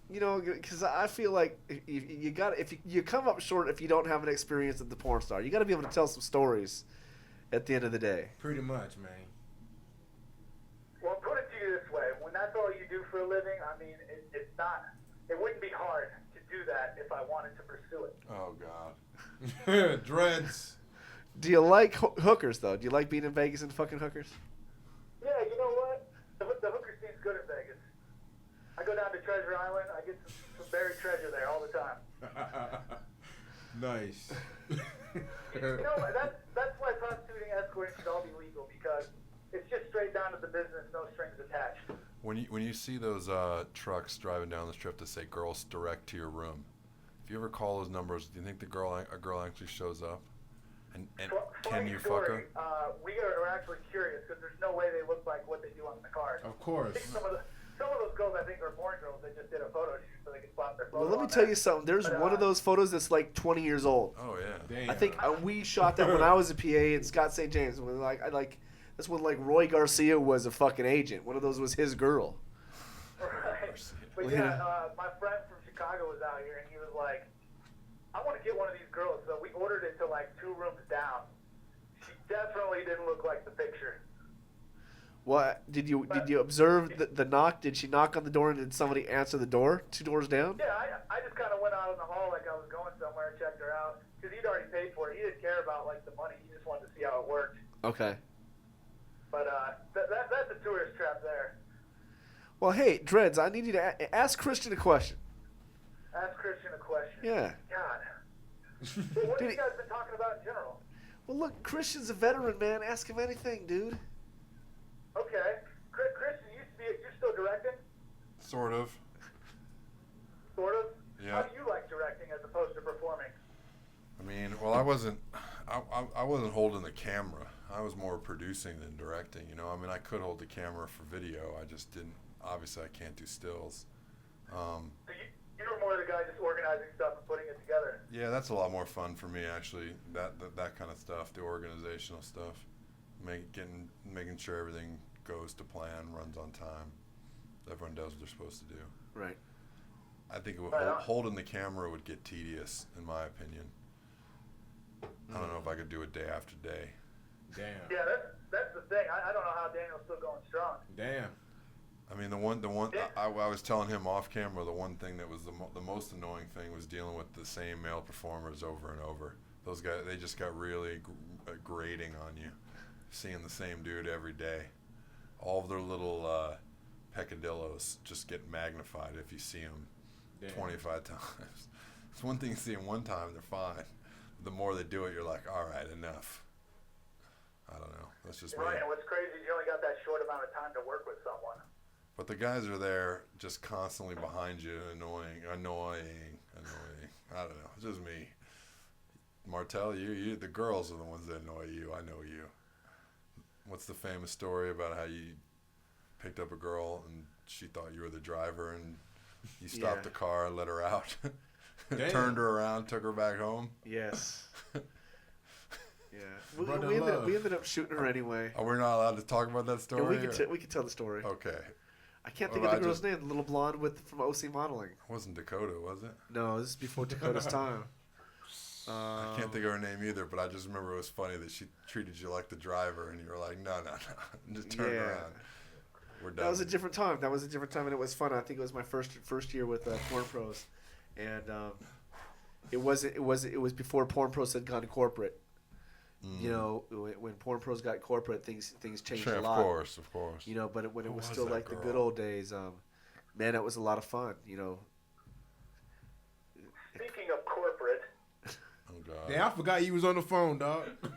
You know, because I feel like if you come up short if you don't have an experience at the porn star. You got to be able to tell some stories at the end of the day. Pretty much, man. Well, put it to you this way. When that's all you do for a living, I mean, it wouldn't be hard to do that if I wanted to pursue it. Oh God. Dreads. Do you like hookers, though? Do you like being in Vegas and fucking hookers? Yeah, you know what? The hooker scene's good in Vegas. I go down to Treasure Island. I get some buried treasure there all the time. Nice. You know, that's why prostituting and escorting should all be legal, because it's just straight down to the business, no strings attached. When you see those trucks driving down the strip that say "girls direct to your room," if you ever call those numbers, do you think a girl actually shows up? And can Funny you fuck story, her? we are actually curious because there's no way they look like what they do on the cars. Of course. I think some of those girls, I think, are porn girls. They just did a photo shoot so they could slap their photo. Well, let me on tell there. you something. There's But, one of those photos that's like 20 years old. Oh yeah. Damn. I think we shot that when I was a PA in Scott St. James. When that's when like Roy Garcia was a fucking agent. One of those was his girl. Right. But yeah, my friend from Chicago was out here and he was like, I want to get one of these girls. So we ordered it to like 2 rooms down. She definitely didn't look like the picture. What did you observe the knock? Did she knock on the door and did somebody answer the door 2 doors down? Yeah, I just kind of went out in the hall like I was going somewhere and checked her out. because he'd already paid for it. He didn't care about like the money. He just wanted to see how it worked. Okay. But that's a tourist trap there. Well, hey, Dreads, I need you to ask Christian a question. Ask Christian a question. Yeah. God. Well, what have you guys been talking about in general? Well, look, Christian's a veteran, man. Ask him anything, dude. Okay. Christian used to be. You're still directing? Sort of. Sort of. Yeah. How do you like directing as opposed to performing? I mean, well, I wasn't holding the camera. I was more producing than directing, you know. I mean, I could hold the camera for video. I just didn't. Obviously, I can't do stills. So you were more the guy just organizing stuff and putting it together. Yeah, that's a lot more fun for me, actually. That kind of stuff, the organizational stuff, making sure everything goes to plan, runs on time. Everyone does what they're supposed to do. Right. I think Right on. holding the camera would get tedious, in my opinion. I don't know if I could do it day after day. Damn. Yeah, that's the thing. I don't know how Daniel's still going strong. Damn. I mean, the one I was telling him off camera, the one thing that was the most annoying thing was dealing with the same male performers over and over. Those guys, they just got really grating on you, seeing the same dude every day. All of their little peccadillos just get magnified if you see them 25 times. It's one thing to see them one time, they're fine. The more they do it, you're like, all right, enough. I don't know. That's just me. Right, and what's crazy is you only got that short amount of time to work with someone. But the guys are there just constantly behind you, annoying. I don't know. It's just me. Martell, you, the girls are the ones that annoy you. I know you. What's the famous story about how you picked up a girl and she thought you were the driver and you stopped the car and let her out? Turned her around, took her back home? Yes. Yeah. Brother We love. ended up shooting her anyway. Oh, we're not allowed to talk about that Yeah, story? we can tell the story. Okay. I can't Well, think of I the girl's just- name, the little blonde from OC Modeling. It wasn't Dakota, was it? No, this is before Dakota's time. I can't think of her name either, but I just remember it was funny that she treated you like the driver, and you were like, no, just turn around. We're done. That was a different time. And it was fun. I think it was my first year with Porn Pros, and it was before Porn Pros had gone corporate. You know, when Porn Pros got corporate, things changed Sure, a lot. of course. You know, but when it Who was was still that like the girl? good old days, man, it was a lot of fun. You know. Speaking of corporate, Oh, God. Damn, I forgot you was on the phone, dog. I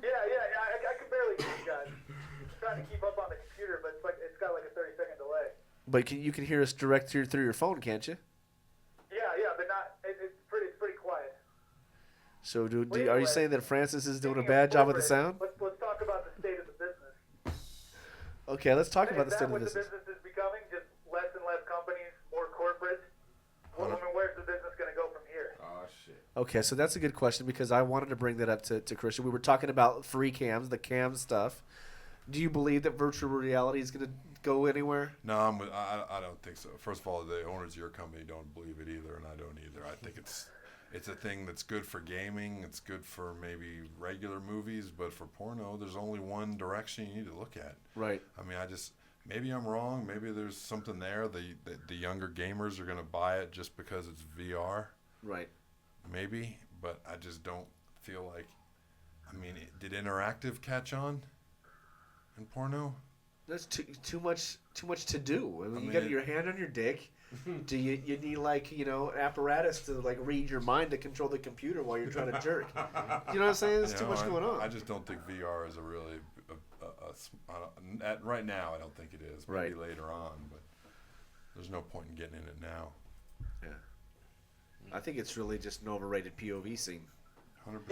can barely hear you guys. I'm trying to keep up on the computer, but it's got like a 30-second delay. But you can hear us direct through your phone, can't you? Yeah, but not. It's pretty quiet. So Well, are you anyway, saying that Francis is doing a Speaking of bad job with the corporate, sound? Let's talk about the state of the business. Okay, let's talk about the Is state that of what the the business. business is becoming? Just less and less companies, more corporate? Well, I mean, where's the business going to go from here? Oh shit. Okay, so that's a good question because I wanted to bring that up to Christian. We were talking about free cams, the cam stuff. Do you believe that virtual reality is going to go anywhere? No, I don't think so. First of all, the owners of your company don't believe it either, and I don't either. I think it's a thing that's good for gaming. It's good for maybe regular movies, but for porno, there's only one direction you need to look at. Right. I mean, maybe I'm wrong. Maybe there's something there. The younger gamers are going to buy it just because it's VR. Right. Maybe, but I just don't feel like. I mean, did interactive catch on in porno? That's too much to do. I mean, you mean, got your hand on your dick. Do you need an apparatus to read your mind to control the computer while you're trying to jerk? You know what I'm saying? There's too much going on. I just don't think VR is a really. Right now, I don't think it is. Maybe Right. later on, but there's no point in getting in it now. Yeah. I think it's really just an overrated POV scene. 100%.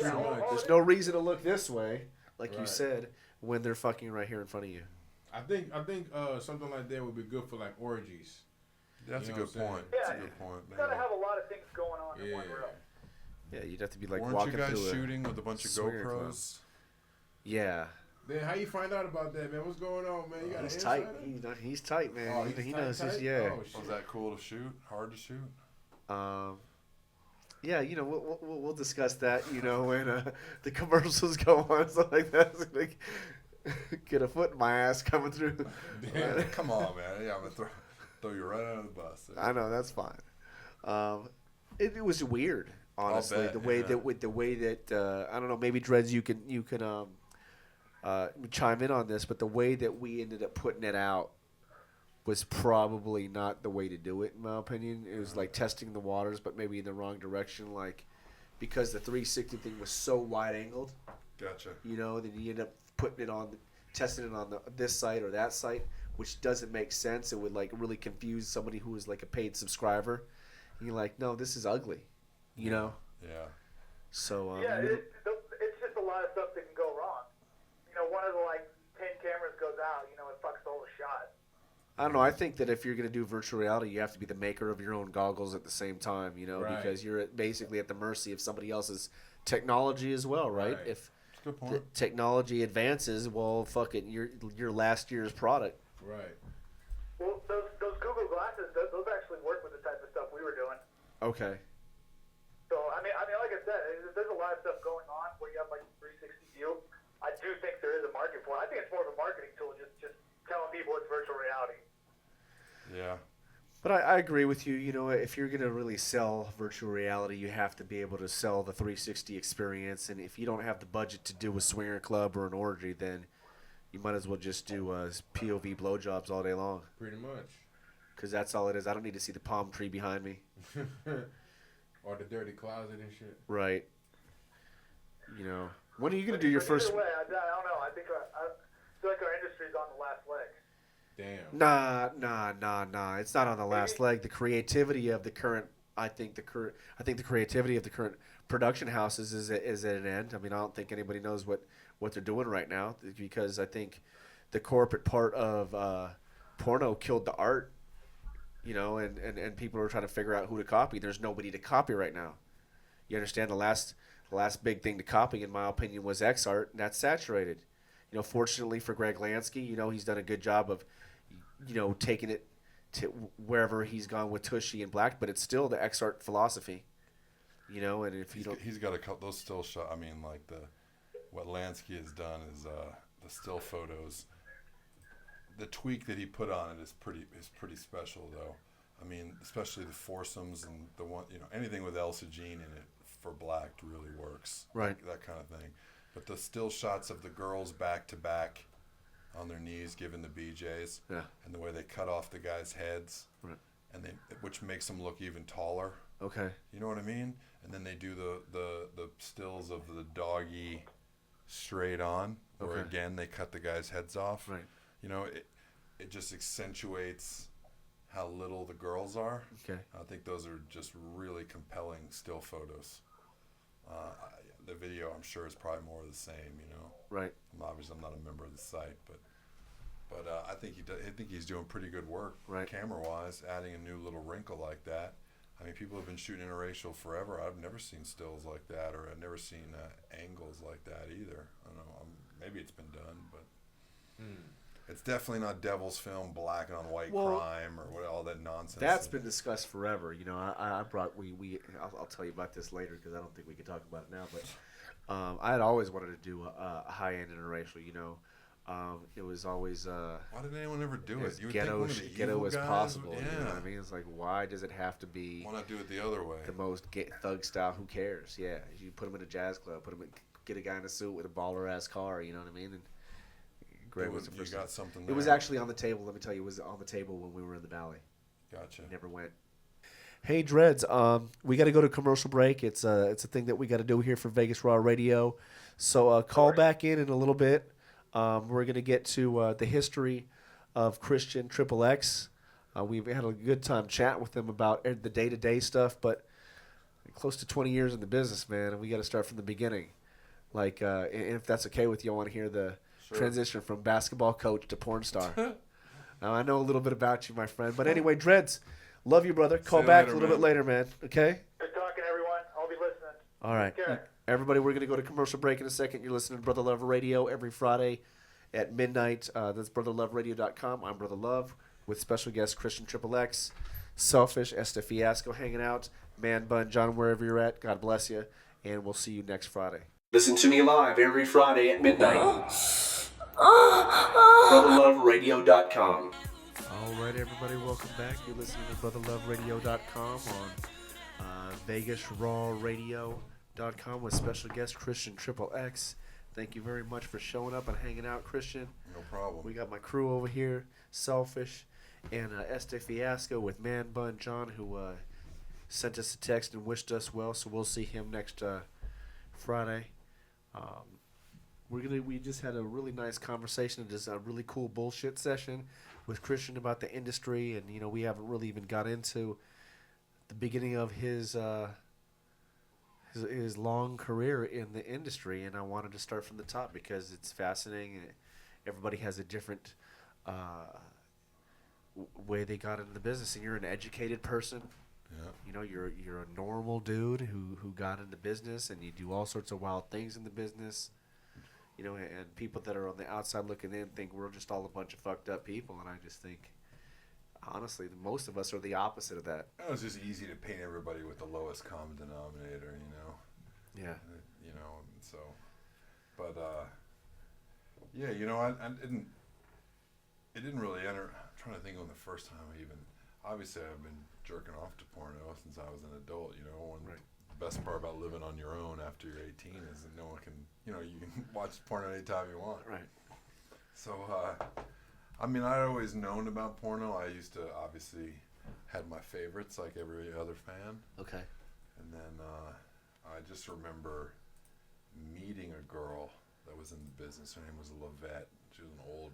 There's no reason to look this way, like you Right. said, when they're fucking right here in front of you. I think something like that would be good for like orgies. That's You a know good what I'm point. saying? That's a Yeah. good point. You got to maybe. have a lot of things going on in one Yeah. room. Yeah, you'd have to be Weren't walking you guys through shooting with a bunch of swinger club. GoPros? Yeah. Then how you find out about that, man? What's going on, man? You got He's an tight. insider? He's tight, man. Oh, he he's knows. tight? Yeah. Oh, shit. Was that cool to shoot? Hard to shoot? Yeah, we'll discuss that. When the commercials go on, stuff like that. It's like, get a foot in my ass coming through. Come on, man. Yeah, I'm going to throw you right out of the bus. I know, that's fine. It was weird. Honestly, bet, the way yeah. that with the way that I don't know, maybe Dreads, you can chime in on this, but the way that we ended up putting it out was probably not the way to do it, in my opinion. It was like testing the waters, but maybe in the wrong direction, like because the 360 thing was so wide angled. Gotcha. You know, then you end up putting it on, testing it on this site or that site, which doesn't make sense. It would like really confuse somebody who is like a paid subscriber. And you're like, no, this is ugly. You know. Yeah. So Yeah, it's just a lot of stuff that can go wrong. You know, one of the like 10 cameras goes out, you know, it fucks the whole shot. I don't know. I think that if you're going to do virtual reality, you have to be the maker of your own goggles at the same time, you know, Right. because you're basically at the mercy of somebody else's technology as well, right? Right. If Good the point. technology advances, well, fuck it, your last year's product. Right. Well, those Google glasses, those actually work with the type of stuff we were doing. Okay. So I mean, like I said, there's a lot of stuff going on where you have like 360 view. I do think there is a market for it. I think it's more of a marketing tool, just telling people it's virtual reality. Yeah. But I agree with you. You know, if you're going to really sell virtual reality, you have to be able to sell the 360 experience. And if you don't have the budget to do a swinger club or an orgy, then you might as well just do POV blowjobs all day long. Pretty much. Because that's all it is. I don't need to see the palm tree behind me. Or the dirty closet and shit. Right. You know, when are you going to do your But first? Either way, I don't know. I think I feel like our industry's on the last leg. Damn. Nah. It's not on the last leg. The creativity of the current, I think the creativity of the current production houses is at an end. I mean, I don't think anybody knows what they're doing right now because I think the corporate part of porno killed the art. You know, and people are trying to figure out who to copy. There's nobody to copy right now. You understand? The last big thing to copy, in my opinion, was X art, and that's saturated. You know, fortunately for Greg Lansky, you know, he's done a good job of, you know, taking it to wherever he's gone with Tushy and Black, but it's still the X art philosophy. You know, and if you don't, He's got a couple those still shot. I mean, like what Lansky has done is the still photos. The tweak that he put on it is pretty special though. I mean, especially the foursomes and the one, you know, anything with Elsa Jean in it for Black really works. Right. That kind of thing. But the still shots of the girls back to back on their knees giving the BJs, yeah, and the way they cut off the guys' heads, right, and which makes them look even taller. okay, You know what I mean? And then they do the stills of the doggy straight on, where Okay. again they cut the guys' heads off. right, You know, it just accentuates how little the girls are. okay, I think those are just really compelling still photos. The video, I'm sure, is probably more of the same. You know, right. I'm not a member of the site, but I think I think he's doing pretty good work, Right. camera-wise, adding a new little wrinkle like that. I mean, people have been shooting interracial forever. I've never seen stills like that, or I've never seen angles like that either. I don't know. Maybe it's been done, but it's definitely not Devil's Film, black and on white Well, crime, or what all that nonsense. That's been discussed forever. You know, I brought I'll tell you about this later because I don't think we can talk about it now. But I had always wanted to do a high-end interracial. You know, it was always Why didn't anyone ever do it? as You would think one of the ghetto evil as guys possible. would- You know what I yeah. mean? It's like, why does it have to be Why not do it the other way? the most thug style? Who cares? Yeah, you put him in a jazz club, get a guy in a suit with a baller ass car. You know what I mean? And Greg was the You first. got something It there. was actually on the table. Let me tell you, it was on the table when we were in the valley. Gotcha. Never went. Hey Dreads, we got to go to commercial break. It's a thing that we got to do here for Vegas Raw Radio. So call back in a little bit. We're gonna get to the history of Christian XXX. We've had a good time chatting with them about the day-to-day stuff, but close to 20 years in the business, man, and we got to start from the beginning. Like, and if that's okay with you, I want to hear the transition from basketball coach to porn star. Now, I know a little bit about you, my friend. But anyway, Dreads, love you, brother. Call you back later, a little man. bit later, man. Okay? Good talking, everyone. I'll be listening. All right. Take care. Everybody, we're going to go to commercial break in a second. You're listening to Brother Love Radio every Friday at midnight. That's brotherloveradio.com. I'm Brother Love with special guest Christian XXX, Selfish, Esta Fiasco hanging out, Man Bun, John, wherever you're at. God bless you. And we'll see you next Friday. Listen to me live every Friday at midnight. BrotherLoveRadio.com. All right, everybody, welcome back. You're listening to BrotherLoveRadio.com on VegasRawRadio.com with special guest ChristianXXX. Thank you very much for showing up and hanging out, Christian. No problem. We got my crew over here, Selfish, and Este Fiasco with Man Bun John, who sent us a text and wished us well. So we'll see him next Friday. We just had a really nice conversation, just a really cool bullshit session with Christian about the industry, and we haven't really even got into the beginning of his long career in the industry, and I wanted to start from the top because it's fascinating. And everybody has a different way they got into the business, and you're an educated person. Yeah. You're a normal dude who got into business, and you do all sorts of wild things in the business. And people that are on the outside looking in think we're just all a bunch of fucked up people, and I just think, honestly, most of us are the opposite of that. It was just easy to paint everybody with the lowest common denominator, Yeah. So, but yeah, I didn't. It didn't really enter. I'm trying to think of the first time I even. Obviously, I've been jerking off to porno since I was an adult. Right. The best part about living on your own after you're 18 is that no one can. You can watch porno anytime you want. Right. So, I'd always known about porno. I used to obviously had my favorites like every other fan. Okay. And then I just remember meeting a girl that was in the business. Her name was Lavette. She was an old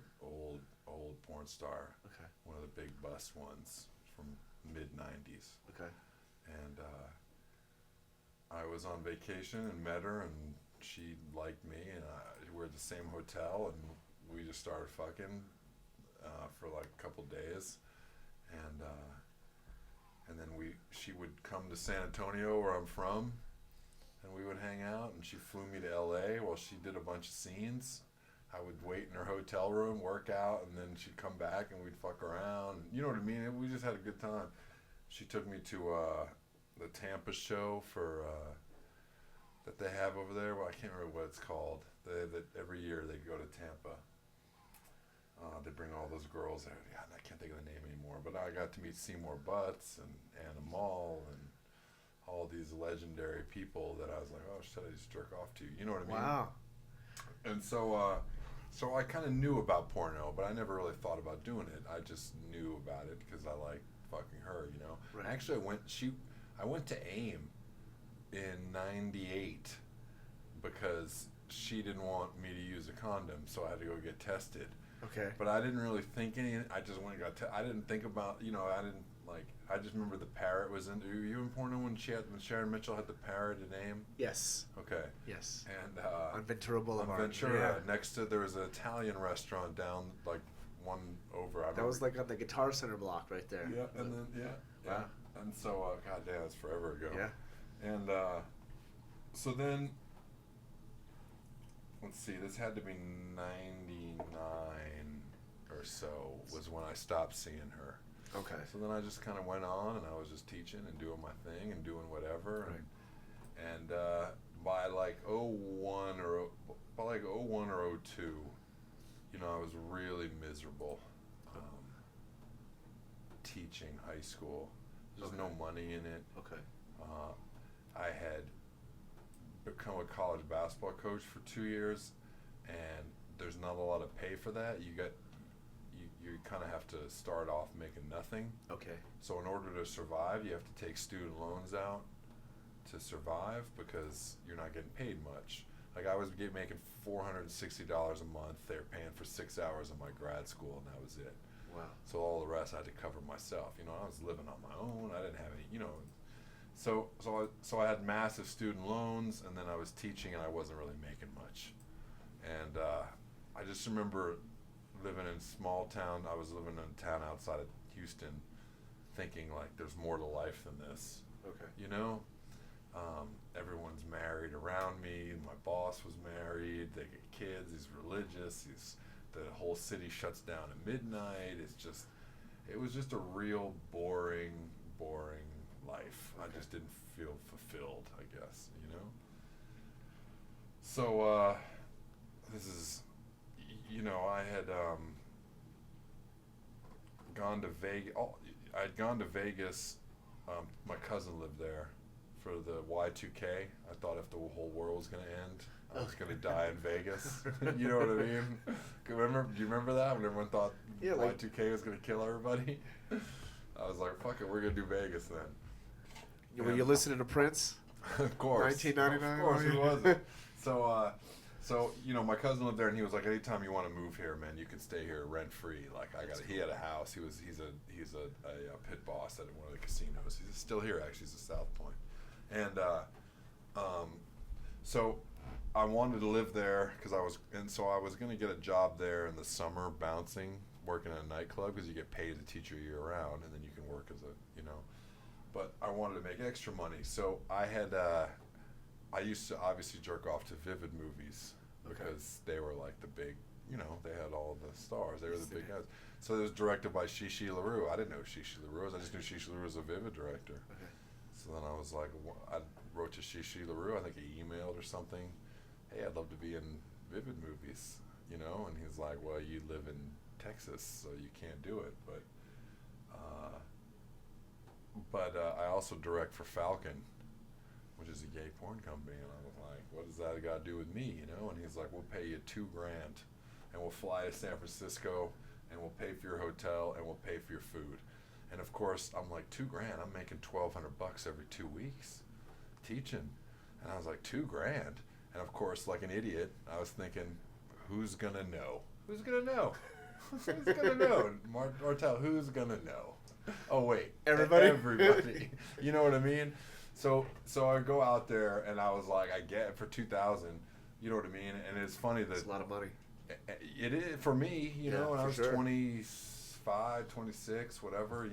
porn star. Okay. One of the big bust ones from mid-90s. Okay. And I was on vacation and met her, and she liked me, and we were at the same hotel, and we just started fucking for like a couple days, and then she would come to San Antonio, where I'm from, and we would hang out, and she flew me to LA while she did a bunch of scenes. I would wait in her hotel room, work out, and then she'd come back and we'd fuck around. You know what I mean? We just had a good time. She took me to the Tampa show for that they have over there. Well, I can't remember what it's called. Every year they go to Tampa. They bring all those girls there. God, I can't think of the name anymore. But I got to meet Seymour Butts and Anna Mall and all these legendary people that I was like, oh, should I just jerk off to? You know what I mean? Wow. And so I kind of knew about porno, but I never really thought about doing it. I just knew about it because I like fucking her, Right. Actually, I went to AIM in '98 because she didn't want me to use a condom, so I had to go get tested. Okay. But I didn't really think I just went and got I didn't think about, I just remember the parrot was in. Were you in porno when Sharon Mitchell had the parrot in AIM? Yes. Okay. Yes. And On Ventura Boulevard. on Ventura, Yeah. next to there was an Italian restaurant down like one over. That was like on the Guitar Center block right there. Yeah, and then Wow. and so God damn, it's forever ago. Yeah. And so then, let's see, this had to be '99 or so was when I stopped seeing her. Okay. So then I just kind of went on, and I was just teaching and doing my thing and doing whatever. Right. And by like '01 or 02, I was really miserable teaching high school. There's no money in it. Okay. I had become a college basketball coach for 2 years, and there's not a lot of pay for that. You kind of have to start off making nothing. Okay. So in order to survive, you have to take student loans out to survive because you're not getting paid much. Like I was making $460 a month. They were paying for 6 hours of my grad school, and that was it. Wow. So all the rest I had to cover myself. I was living on my own. I didn't have any, So I had massive student loans, and then I was teaching, and I wasn't really making much. And I just remember living in small town. I was living in a town outside of Houston, thinking like there's more to life than this. Okay. Everyone's married around me. My boss was married. They get kids. He's religious. The whole city shuts down at midnight. It was just a real boring life. Okay. I just didn't feel fulfilled, I guess, So, this is, I had gone to Vegas. I'd gone to Vegas. My cousin lived there, for the Y2K. I thought if the whole world was gonna end, I was gonna die in Vegas. You know what I mean? Do you remember that when everyone thought Y2K was gonna kill everybody? I was like, fuck it, we're gonna do Vegas then. Were you listening to Prince? Of course. 1999. Of course, who wasn't? So my cousin lived there, and he was like, anytime you want to move here, man, you can stay here rent free. Like he had a house. He's a pit boss at one of the casinos. He's still here actually. He's at South Point, and so I wanted to live there because I was going to get a job there in the summer bouncing, working in a nightclub because you get paid as a teacher year round, and then you can work as a But I wanted to make extra money, so I used to obviously jerk off to Vivid movies because they were like the big, they had all the stars. They were the big guys. So it was directed by Shishi LaRue. I didn't know who Shishi LaRue was. I just knew Shishi LaRue was a Vivid director. Okay. So then I was like, I wrote to Shishi LaRue. I think he emailed or something. Hey, I'd love to be in Vivid movies, and he's like, well, you live in Texas, so you can't do it. But I also direct for Falcon, which is a gay porn company, and I was like, what does that got to do with me, And he's like, we'll pay you $2,000, and we'll fly to San Francisco, and we'll pay for your hotel, and we'll pay for your food. And of course, I'm like, $2,000, I'm making $1,200 every 2 weeks teaching. And I was like, $2,000? And of course, like an idiot, I was thinking, who's gonna know? Who's gonna know? Who's gonna know? Martel, who's gonna know? Oh wait, everybody. You know what I mean? So I go out there, and I was like, I get it for $2,000. You know what I mean? And it's funny that it's a lot of money. It is for me, and I was sure. 25, 26, whatever, and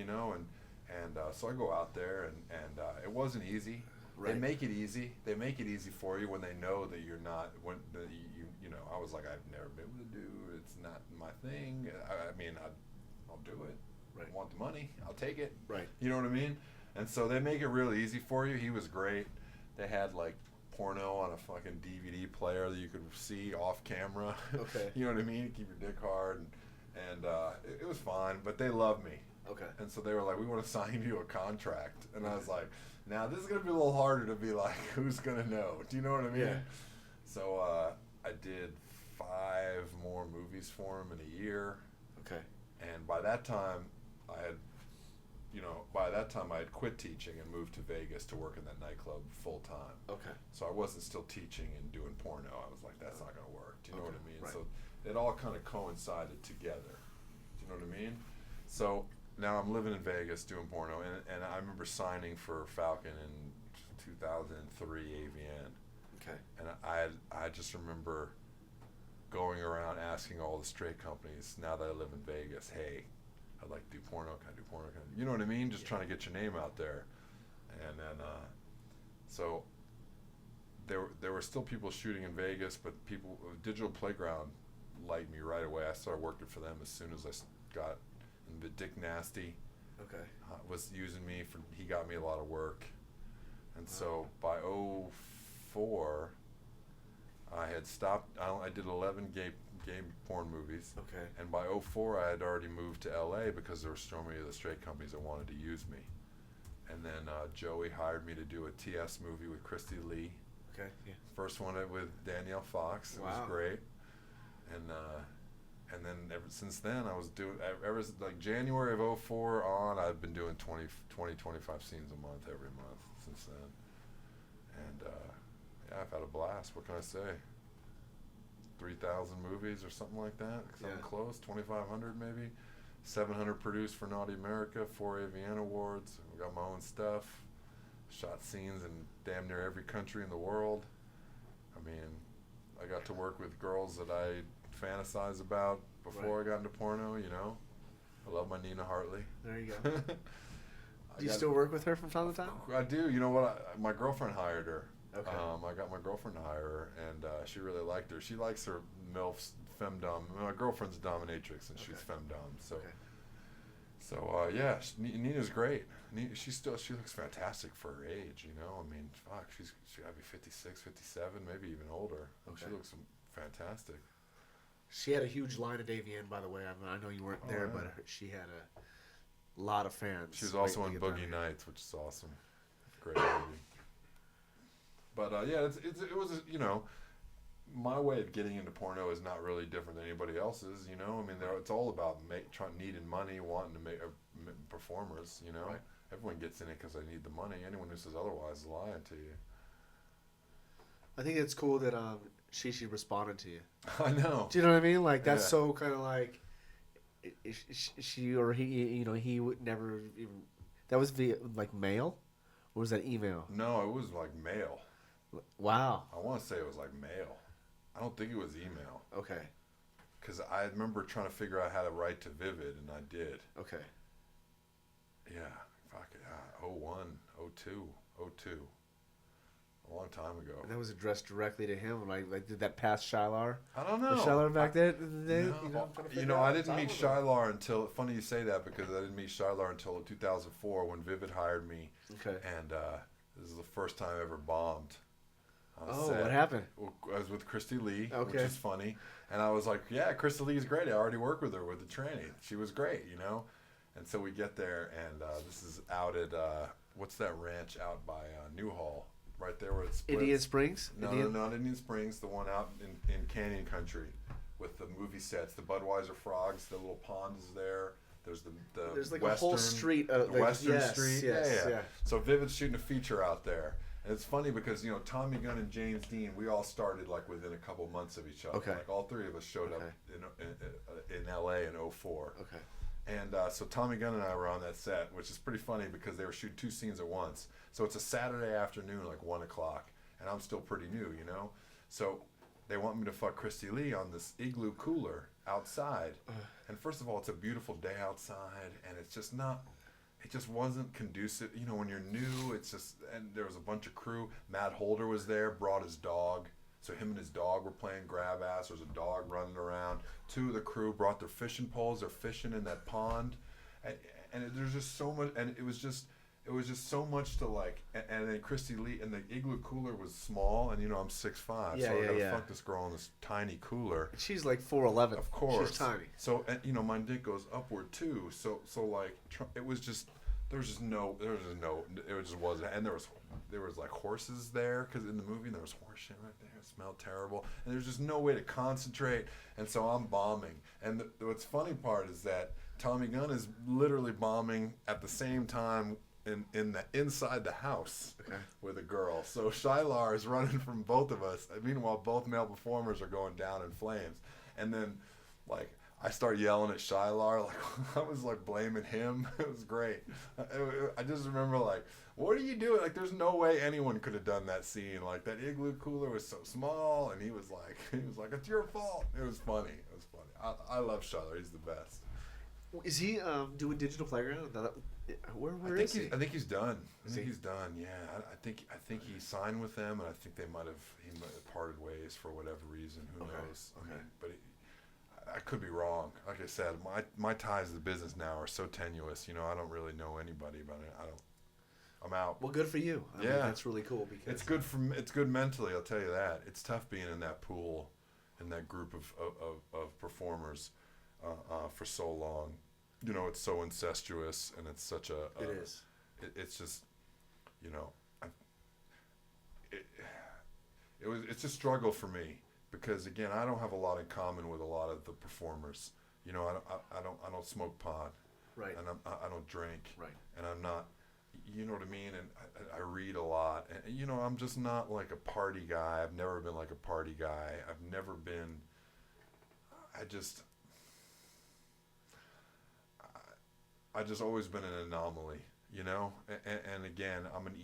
so I go out there, and it wasn't easy. Right. They make it easy. They make it easy for you when they know that you're not. I was like, I've never been able to do. It's not my thing. I'll do it. Right. I want the money. I'll take it. Right. You know what I mean? And so they make it really easy for you. He was great. They had like porno on a fucking DVD player that you could see off camera. Okay. You know what I mean? Keep your dick hard, and it was fine. But they loved me. Okay. And so they were like, we want to sign you a contract. And I was like, now this is gonna be a little harder to be like, who's gonna know? Do you know what I mean? Yeah. So I did 5 more movies for him in a year. Okay. And by that time, I had quit teaching and moved to Vegas to work in that nightclub full time. Okay. So I wasn't still teaching and doing porno. I was like, that's not going to work. Do you know what I mean? Right. So it all kind of coincided together. Do you know what I mean? So now I'm living in Vegas doing porno, and I remember signing for Falcon in 2003 AVN. Okay. And I just remember going around asking all the straight companies, now that I live in Vegas, hey, I'd like to do porno. Can I do porno? You know what I mean? Just trying to get your name out there. And then, so there were still people shooting in Vegas, but Digital Playground liked me right away. I started working for them as soon as I got in. Dick Nasty was using me. He got me a lot of work. And so by 2004, I had stopped. I did 11 gay porn movies. Okay. And by 2004, I had already moved to LA because there were so many of the straight companies that wanted to use me. And then Joey hired me to do a TS movie with Christy Lee. Okay. Yeah. First one with Danielle Fox. It was great. And then ever since then, I was doing like January of 2004 on. I've been doing 20, 25 scenes a month every month since then. And I've had a blast. What can I say? 3,000 movies or something like that. Something close. 2,500 maybe. 700 produced for Naughty America. 4 AVN awards. We got my own stuff. Shot scenes in damn near every country in the world. I mean, I got to work with girls that I fantasize about before I got into porno. I love my Nina Hartley. There you go. Do you still work with her from time to time? I do. You know what? My girlfriend hired her. Okay. I got my girlfriend to hire her, and she really liked her. She likes her MILFs, femdom. My girlfriend's a dominatrix, and she's femdom. So, Nina's great. She looks fantastic for her age. I mean, fuck, she got to be 56, 57, maybe even older. Okay. She looks fantastic. She had a huge line at AVN, by the way. I know you weren't there, but she had a lot of fans. She was also in Boogie Nights, which is awesome. Great movie. But yeah, it was you know, my way of getting into porno is not really different than anybody else's. You know, I mean, it's all about needing money, wanting to make performers. You know, Right. everyone gets in it because they need the money. Anyone who says otherwise is lying to you. I think it's cool that she responded to you. I know. Do you know what I mean? Like that's Yeah. so kind of like she or he. You know, he would never even. That was via like mail, or was that email? No, it was like mail. Wow. I want to say it was like mail. I don't think it was email. Okay. Because I remember trying to figure out how to write to Vivid, and I did. Okay. Yeah, fuck it. 01, 02, 02. A long time ago. And that was addressed directly to him. Like did that pass Shylar? I don't know. Was Shylar back then? I didn't meet Shylar until, funny you say that, because I didn't meet Shylar until 2004 when Vivid hired me. Okay. And this is the first time I ever bombed on Oh, set. what happened? I was with Christy Lee, Okay. which is funny. And I was like, yeah, Christy Lee's great. I already worked with her with the training. She was great, you know? And so we get there, and this is out at, what's that ranch out by Newhall? Right there where it splits. Indian Springs? No, not Indian Springs. The one out in Canyon Country with the movie sets, the Budweiser frogs, the little pond is there. There's There's like Western, a whole street. the Like, Western yes, Street. Yes, Yeah. So Vivid's shooting a feature out there. And it's funny because, you know, Tommy Gunn and James Dean, we all started like within a couple months of each other. Okay. Like all three of us showed up in LA in 04. Okay. And so Tommy Gunn and I were on that set, which is pretty funny because they were shooting 2 scenes at once. So it's a Saturday afternoon, like 1 o'clock, and I'm still pretty new, you know? So they want me to fuck Christy Lee on this igloo cooler outside. And first of all, it's a beautiful day outside, and it's just not, it just wasn't conducive. You know, when you're new, it's just, and there was a bunch of crew. Matt Holder was there, brought his dog. So him and his dog were playing grab ass. There was a dog running around. 2 of the crew brought their fishing poles. They're fishing in that pond. And there's just so much, and it was just so much to like, and then Christy Lee, and the igloo cooler was small, and you know I'm 6'5", Yeah, so I gotta yeah. fuck this girl in this tiny cooler. She's like 4'11". Of course, She's tiny. So and, you know my dick goes upward too. So like it was just it just wasn't, and there was like horses there because in the movie there was horse shit right there. It smelled terrible, and there's just no way to concentrate, and so I'm bombing. And what's funny part is that Tommy Gunn is literally bombing at the same time inside the house with a girl. So Shylar is running from both of us. Meanwhile, both male performers are going down in flames. And then, like, I start yelling at Shylar. Like, I was, like, blaming him. It was great. I just remember, like, what are you doing? Like, there's no way anyone could have done that scene. Like, that igloo cooler was so small, and he was like, it's your fault. It was funny. It was funny. I love Shylar. He's the best. Is he doing Digital Playground? Where is he? I think he's done. He's done. Yeah, I think he signed with them, and I think he might have parted ways for whatever reason. Who knows? I mean, but I could be wrong. Like I said, my ties to the business now are so tenuous. You know, I don't really know anybody about it. I'm out. Well, good for you. I mean, that's really cool because it's good mentally. I'll tell you that. It's tough being in that pool, in that group of performers for so long. You know, it's so incestuous, and it's such a. It is. It's just, you know, it's a struggle for me because again, I don't have a lot in common with a lot of the performers. You know, I don't smoke pot. Right. And I don't drink. Right. And I'm not. You know what I mean? And I read a lot, and you know, I'm just not like a party guy. I've never been like a party guy. I've never been. I just always been an anomaly, you know. And again, I'm an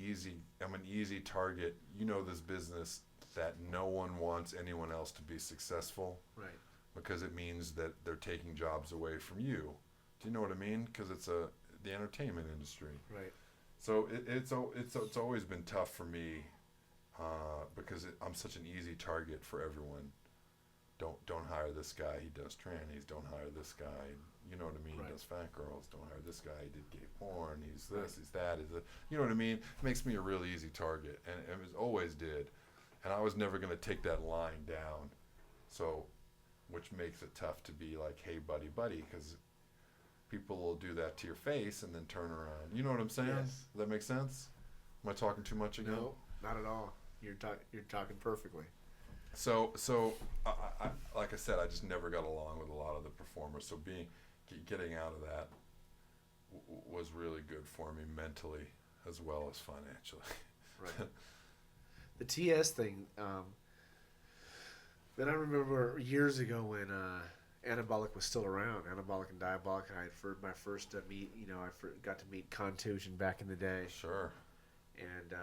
easy target. You know this business that no one wants anyone else to be successful, right? Because it means that they're taking jobs away from you. Do you know what I mean? Because it's the entertainment industry, right? So it's always been tough for me because I'm such an easy target for everyone. Don't hire this guy. He does trannies. Don't hire this guy. You know what I mean? Right. He does fat girls. Don't hire this guy. He did gay porn. He's this. He's that. You know what I mean? It makes me a really easy target, and it always did. And I was never going to take that line down. So, which makes it tough to be like, hey, buddy, because people will do that to your face and then turn around. You know what I'm saying? Yes. Does that make sense? Am I talking too much again? No, not at all. You're talking perfectly. So I like I said, I just never got along with a lot of the performers. So getting out of that was really good for me mentally as well as financially. Right. The TS thing. Then I remember years ago when Anabolic was still around. Anabolic and Diabolic. I had my first meet. Got to meet Contusion back in the day. Sure. And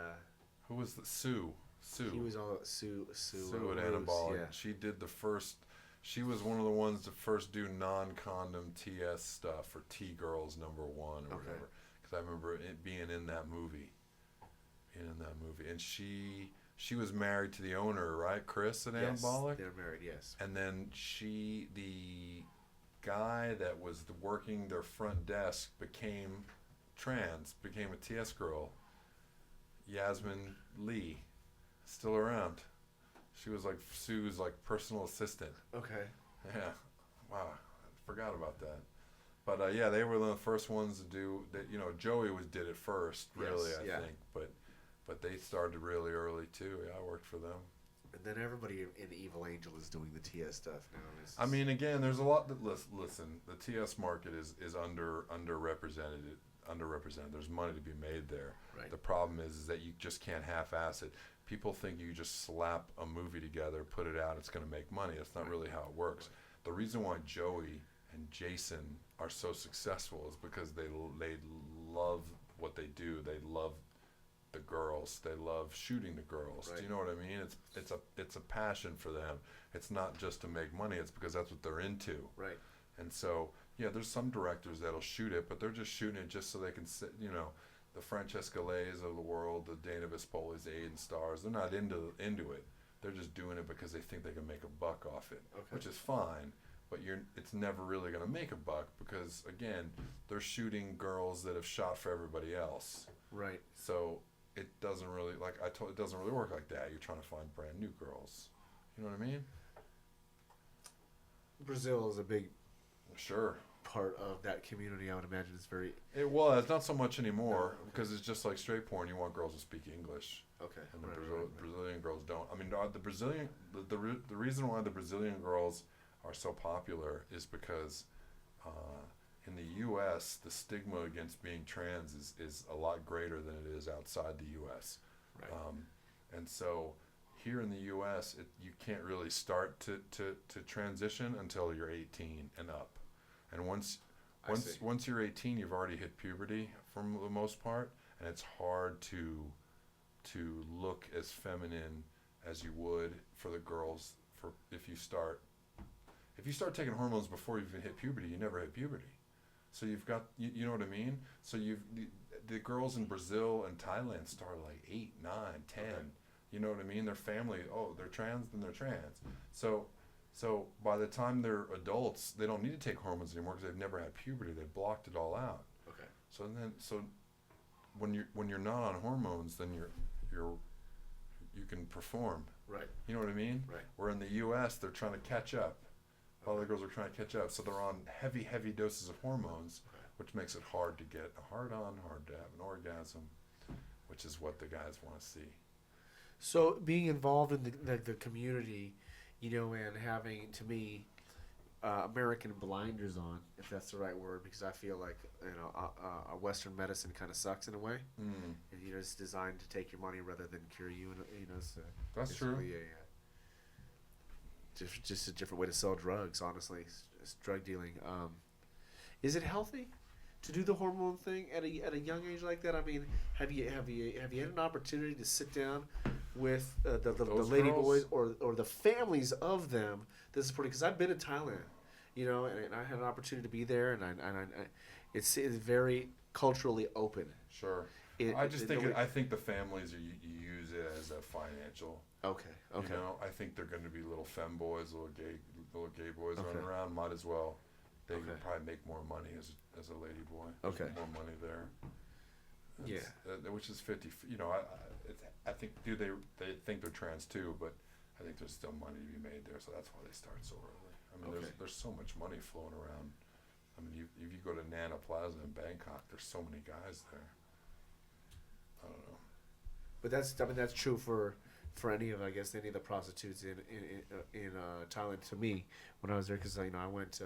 who was the Sue? He was all Sue at Anabolic. Yeah. She did the first. She was one of the ones to first do non-condom TS stuff for T Girls #1 or whatever. Because I remember it being in that movie. And she was married to the owner, right, Chris at Anabolic? They're married, yes. And then the guy that was working their front desk became a TS girl. Yasmin Lee, still around. She was like Sue's like personal assistant. Okay. Yeah, wow, I forgot about that. But yeah, they were the first ones to do that. Joey did it first, really. I think, but they started really early too. Yeah, I worked for them. And then everybody in Evil Angel is doing the TS stuff now. I mean, again, there's a lot that listen. The TS market is underrepresented. There's money to be made there. Right. The problem is that you just can't half-ass it. People think you just slap a movie together, put it out, it's going to make money. That's not really how it works. Right. The reason why Joey and Jason are so successful is because they love what they do. They love the girls. They love shooting the girls. Right. Do you know what I mean? It's a passion for them. It's not just to make money. It's because that's what they're into. Right. And so, yeah, there's some directors that'll shoot it, but they're just shooting it just so they can sit, the Francesca Leis of the world, the Dana Vispoli's, the Aiden Stars, they're not into it. They're just doing it because they think they can make a buck off it, which is fine, but it's never really going to make a buck because, again, they're shooting girls that have shot for everybody else. Right. So it doesn't really, it doesn't really work like that. You're trying to find brand new girls. You know what I mean? Brazil is a big part of that community. I would imagine it's very. It was not so much anymore because it's just like straight porn. You want girls to speak English. Okay. And the Brazilian girls don't. I mean, the reason why the Brazilian girls are so popular is because in the U.S. the stigma against being trans is a lot greater than it is outside the U.S. Right. And so here in the U.S. you can't really start to transition until you're 18 and up. And once you're 18, you've already hit puberty for the most part, and it's hard to look as feminine as you would for the girls. If you start taking hormones before you even hit puberty, you never hit puberty. So you've got you know what I mean. So the girls in Brazil and Thailand start like 8, 9, 10. Okay. You know what I mean. Their family, they're trans, then they're trans. So by the time they're adults, they don't need to take hormones anymore because they've never had puberty. They've blocked it all out. Okay. So when you're not on hormones, then you can perform. Right. You know what I mean? Right. Where in the U.S. they're trying to catch up. All the girls are trying to catch up, so they're on heavy doses of hormones, which makes it hard to get a hard-on, hard to have an orgasm, which is what the guys want to see. So being involved in the community, and having, to me, American blinders on, if that's the right word, because I feel like Western medicine kind of sucks in a way, and it's designed to take your money rather than cure you. So that's true. Yeah. Just a different way to sell drugs. Honestly, it's drug dealing. Is it healthy to do the hormone thing at a young age like that? I mean, have you had an opportunity to sit down with the lady boys or the families of them that support it? Because I've been in Thailand, and I had an opportunity to be there, and I it's very culturally open. Sure. I think the families you use it as a financial. Okay. I think they're going to be little femboys, little gay boys running around. Might as well. They could probably make more money as a lady boy. Okay. More money there. Which is 50. I think they think they're trans too, but I think there's still money to be made there, so that's why they start so early. I mean, there's so much money flowing around. I mean, if you go to Nana Plaza in Bangkok, there's so many guys there. I don't know. But that's true for for any of any of the prostitutes in Thailand. To me, when I was there, because I went to,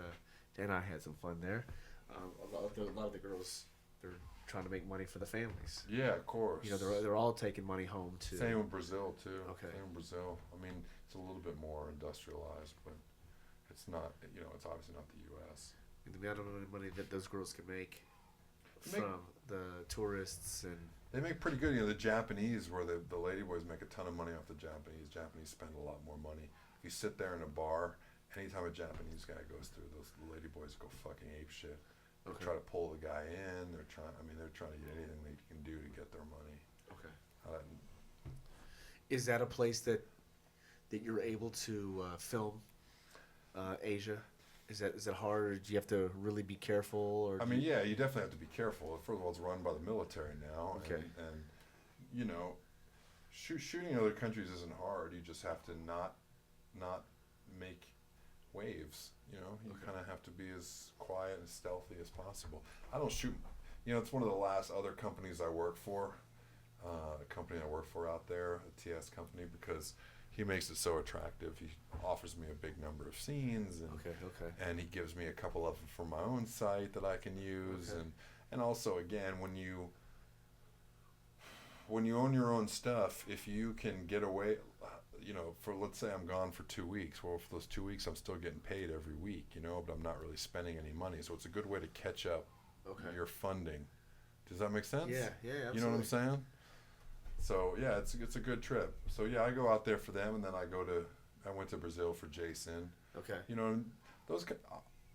and I had some fun there. A lot of the girls, they're trying to make money for the families. Yeah, of course. They're all taking money home too. Same in Brazil too. Okay. Same in Brazil. I mean, it's a little bit more industrialized, but it's not. It's obviously not the U.S. I mean, I don't know the money that those girls can make from the tourists and. They make pretty good. The Japanese, where the ladyboys make a ton of money off the Japanese. Japanese spend a lot more money. If you sit there in a bar, anytime a Japanese guy goes through, those ladyboys go fucking ape shit. They try to pull the guy in. They're trying to get anything they can do to get their money. Okay. Is that a place that you're able to film Asia? Is that hard, or do you have to really be careful? Or yeah, you definitely have to be careful. First of all, it's run by the military now, okay. and shooting in other countries isn't hard. You just have to not make waves. You kind of have to be as quiet and stealthy as possible. I don't shoot. It's one of the last other companies I work for. A company I work for out there, a TS company, because he makes it so attractive. He offers me a big number of scenes, and and he gives me a couple of them for my own site that I can use, and also again when you own your own stuff, if you can get away, for let's say I'm gone for 2 weeks. Well, for those 2 weeks, I'm still getting paid every week, but I'm not really spending any money. So it's a good way to catch up your funding. Does that make sense? Yeah, absolutely. You know what I'm saying? So yeah, it's a good trip. So yeah, I go out there for them, and then I went to Brazil for Jason. Okay.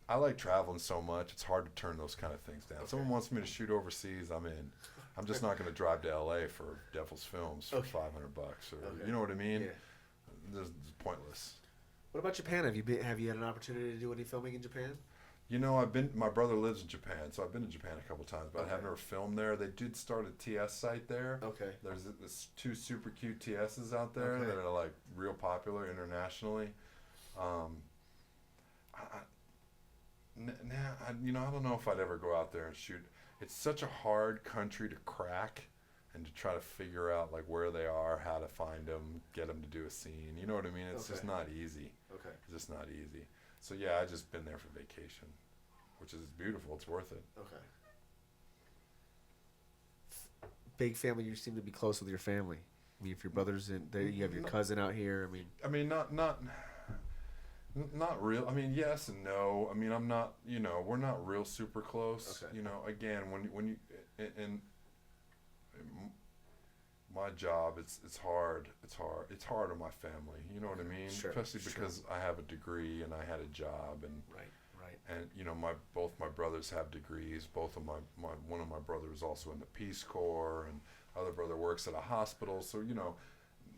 I like traveling so much. It's hard to turn those kind of things down. Okay. Someone wants me to shoot overseas, I'm in. I'm just not going to drive to LA for Devil's Films for $500 or you know what I mean? Yeah. It's pointless. What about Japan? Have you had an opportunity to do any filming in Japan? My brother lives in Japan, so I've been to Japan a couple times, but I have never filmed there. They did start a TS site there. Okay. There's 2 super cute TSs out there that are like real popular internationally. I don't know if I'd ever go out there and shoot. It's such a hard country to crack and to try to figure out like where they are, how to find them, get them to do a scene. You know what I mean? It's just not easy. Okay. It's just not easy. So yeah, I just been there for vacation, which is beautiful. It's worth it. Okay. Big family. You seem to be close with your family. I mean, if your brother's in there, you have your cousin out here. Not real. I mean, yes and no. I mean, I'm not. We're not real super close. Okay. Again, when you in my job, it's hard. It's hard on my family. You know what I mean? Sure, Especially because I have a degree and I had a job and right. And both my brothers have degrees. Both of one of my brothers is also in the Peace Corps, and other brother works at a hospital. So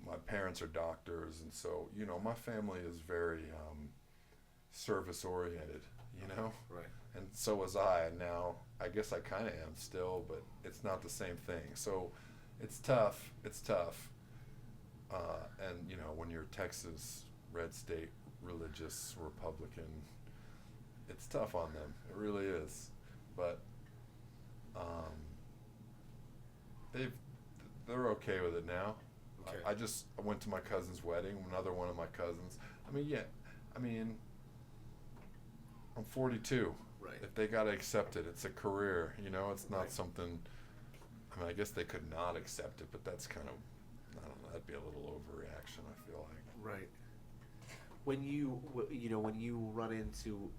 my parents are doctors, and so my family is very service oriented. Right. And so was I. And now I guess I kind of am still, but it's not the same thing. So it's tough. And when you're Texas, red state, religious Republican, it's tough on them. It really is. But they're okay with it now. Okay. I went to my cousin's wedding, another one of my cousins. I'm 42. Right. If they got to accept it, it's a career. It's not something. I guess they could not accept it, but that's kind of, I don't know, that'd be a little overreaction, I feel like. Right. When you run into,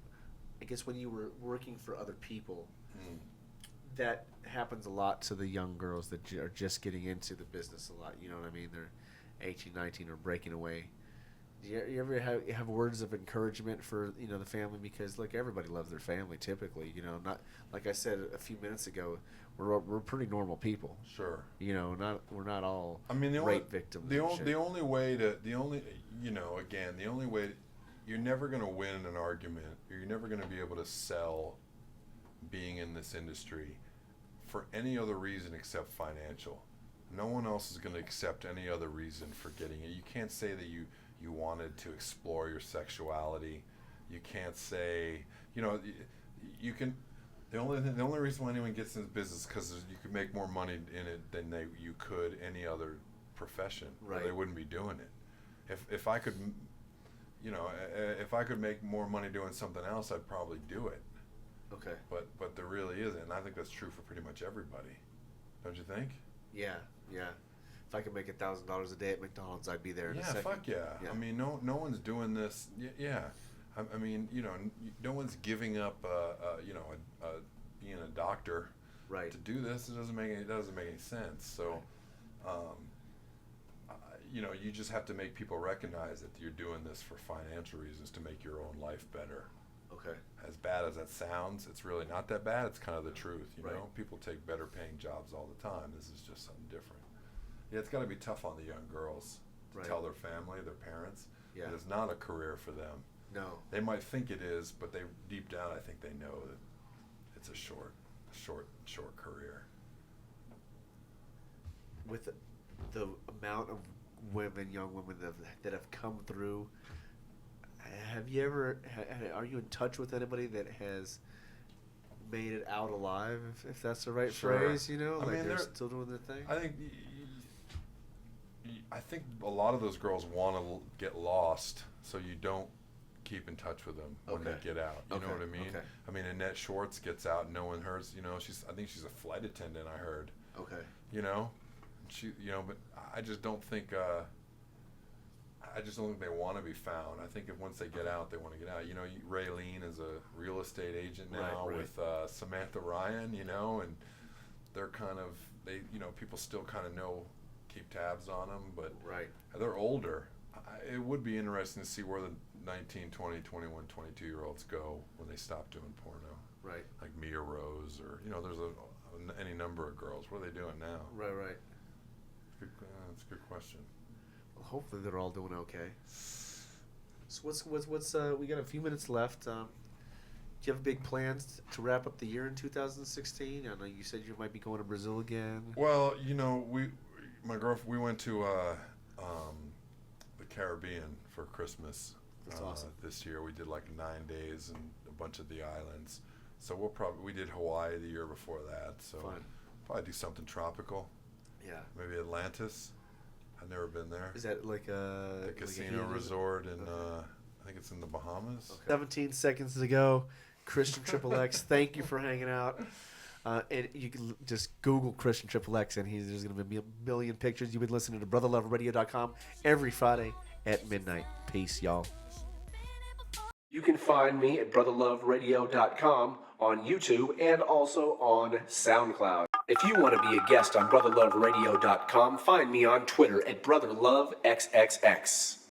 I guess when you were working for other people, that happens a lot to the young girls that are just getting into the business a lot. You know what I mean? They're 18, 19, or breaking away. Do you ever have words of encouragement for the family? Because look, everybody loves their family typically. Not like I said a few minutes ago, we're pretty normal people. Sure. We're not all rape victims. The only way you're never going to win an argument. You're never going to be able to sell being in this industry for any other reason except financial. No one else is going to accept any other reason for getting it. You can't say that you wanted to explore your sexuality. You can't say, you can. The only reason why anyone gets in this business is because you could make more money in it than you could any other profession, or Right. they wouldn't be doing it. If I could, you know, if I could make more money doing something else, I'd probably do it. Okay. But there really isn't, and I think that's true for pretty much everybody. Don't you think? Yeah. If I could make $1,000 a day at McDonald's, I'd be there in a second. Fuck yeah. I mean, no one's doing this. Yeah. I mean, you know, no one's giving up, you know, being a doctor Right. to do this. It doesn't make any sense. So, you know, you just have to make people recognize that you're doing this for financial reasons to make your own life better. Okay. As bad as that sounds, it's really not that bad. It's kind of the truth, you Right. know. People take better paying jobs all the time. This is just something different. Yeah, it's got to be tough on the young girls to Right. tell their family, their parents, Yeah. that it's not a career for them. No. They might think it is, but they deep down, I think they know that it's a short career. With the amount of young women that have come through, have you ever? Are you in touch with anybody that has made it out alive? If that's the right Sure. phrase, you know, I like mean, they're there- still doing their thing. I think a lot of those girls want to get lost, so you don't keep in touch with them when they Okay. get out. You know Okay, what I mean? okay. I mean, Annette Schwartz gets out, and no one hears. You know, I think she's a flight attendant. I heard. Okay. You know, but I just don't think. I just don't think they want to be found. I think if once they get out, they want to get out. You know, Raylene is a real estate agent now Right. with Samantha Ryan. You know, and they're kind of people still kind of keep tabs on them, but Right. they're older. It would be interesting to see where the 19, 20, 21, 22-year-olds go when they stop doing porno. Right. Like Mia Rose, or there's any number of girls. What are they doing now? Right. That's a good question. Well, hopefully they're all doing okay. So what's we got a few minutes left. Do you have big plans to wrap up the year in 2016? I know you said you might be going to Brazil again. Well, my girlfriend, we went to the Caribbean for Christmas. That's awesome. This year we did like 9 days and a bunch of the islands. So we did Hawaii the year before that. So Fun. probably do something tropical. Yeah. Maybe Atlantis. I've never been there. Is that like The like casino heathen- resort in Okay. I think it's in the Bahamas. Okay. 17 seconds to go. Christian XXX, thank you for hanging out. And you can just Google Christian XXX, and there's going to be a million pictures. You've been listening to BrotherLoveRadio.com every Friday at midnight. Peace, y'all. You can find me at brotherloveradio.com on YouTube and also on SoundCloud. If you want to be a guest on brotherloveradio.com, find me on Twitter at brotherlovexxx.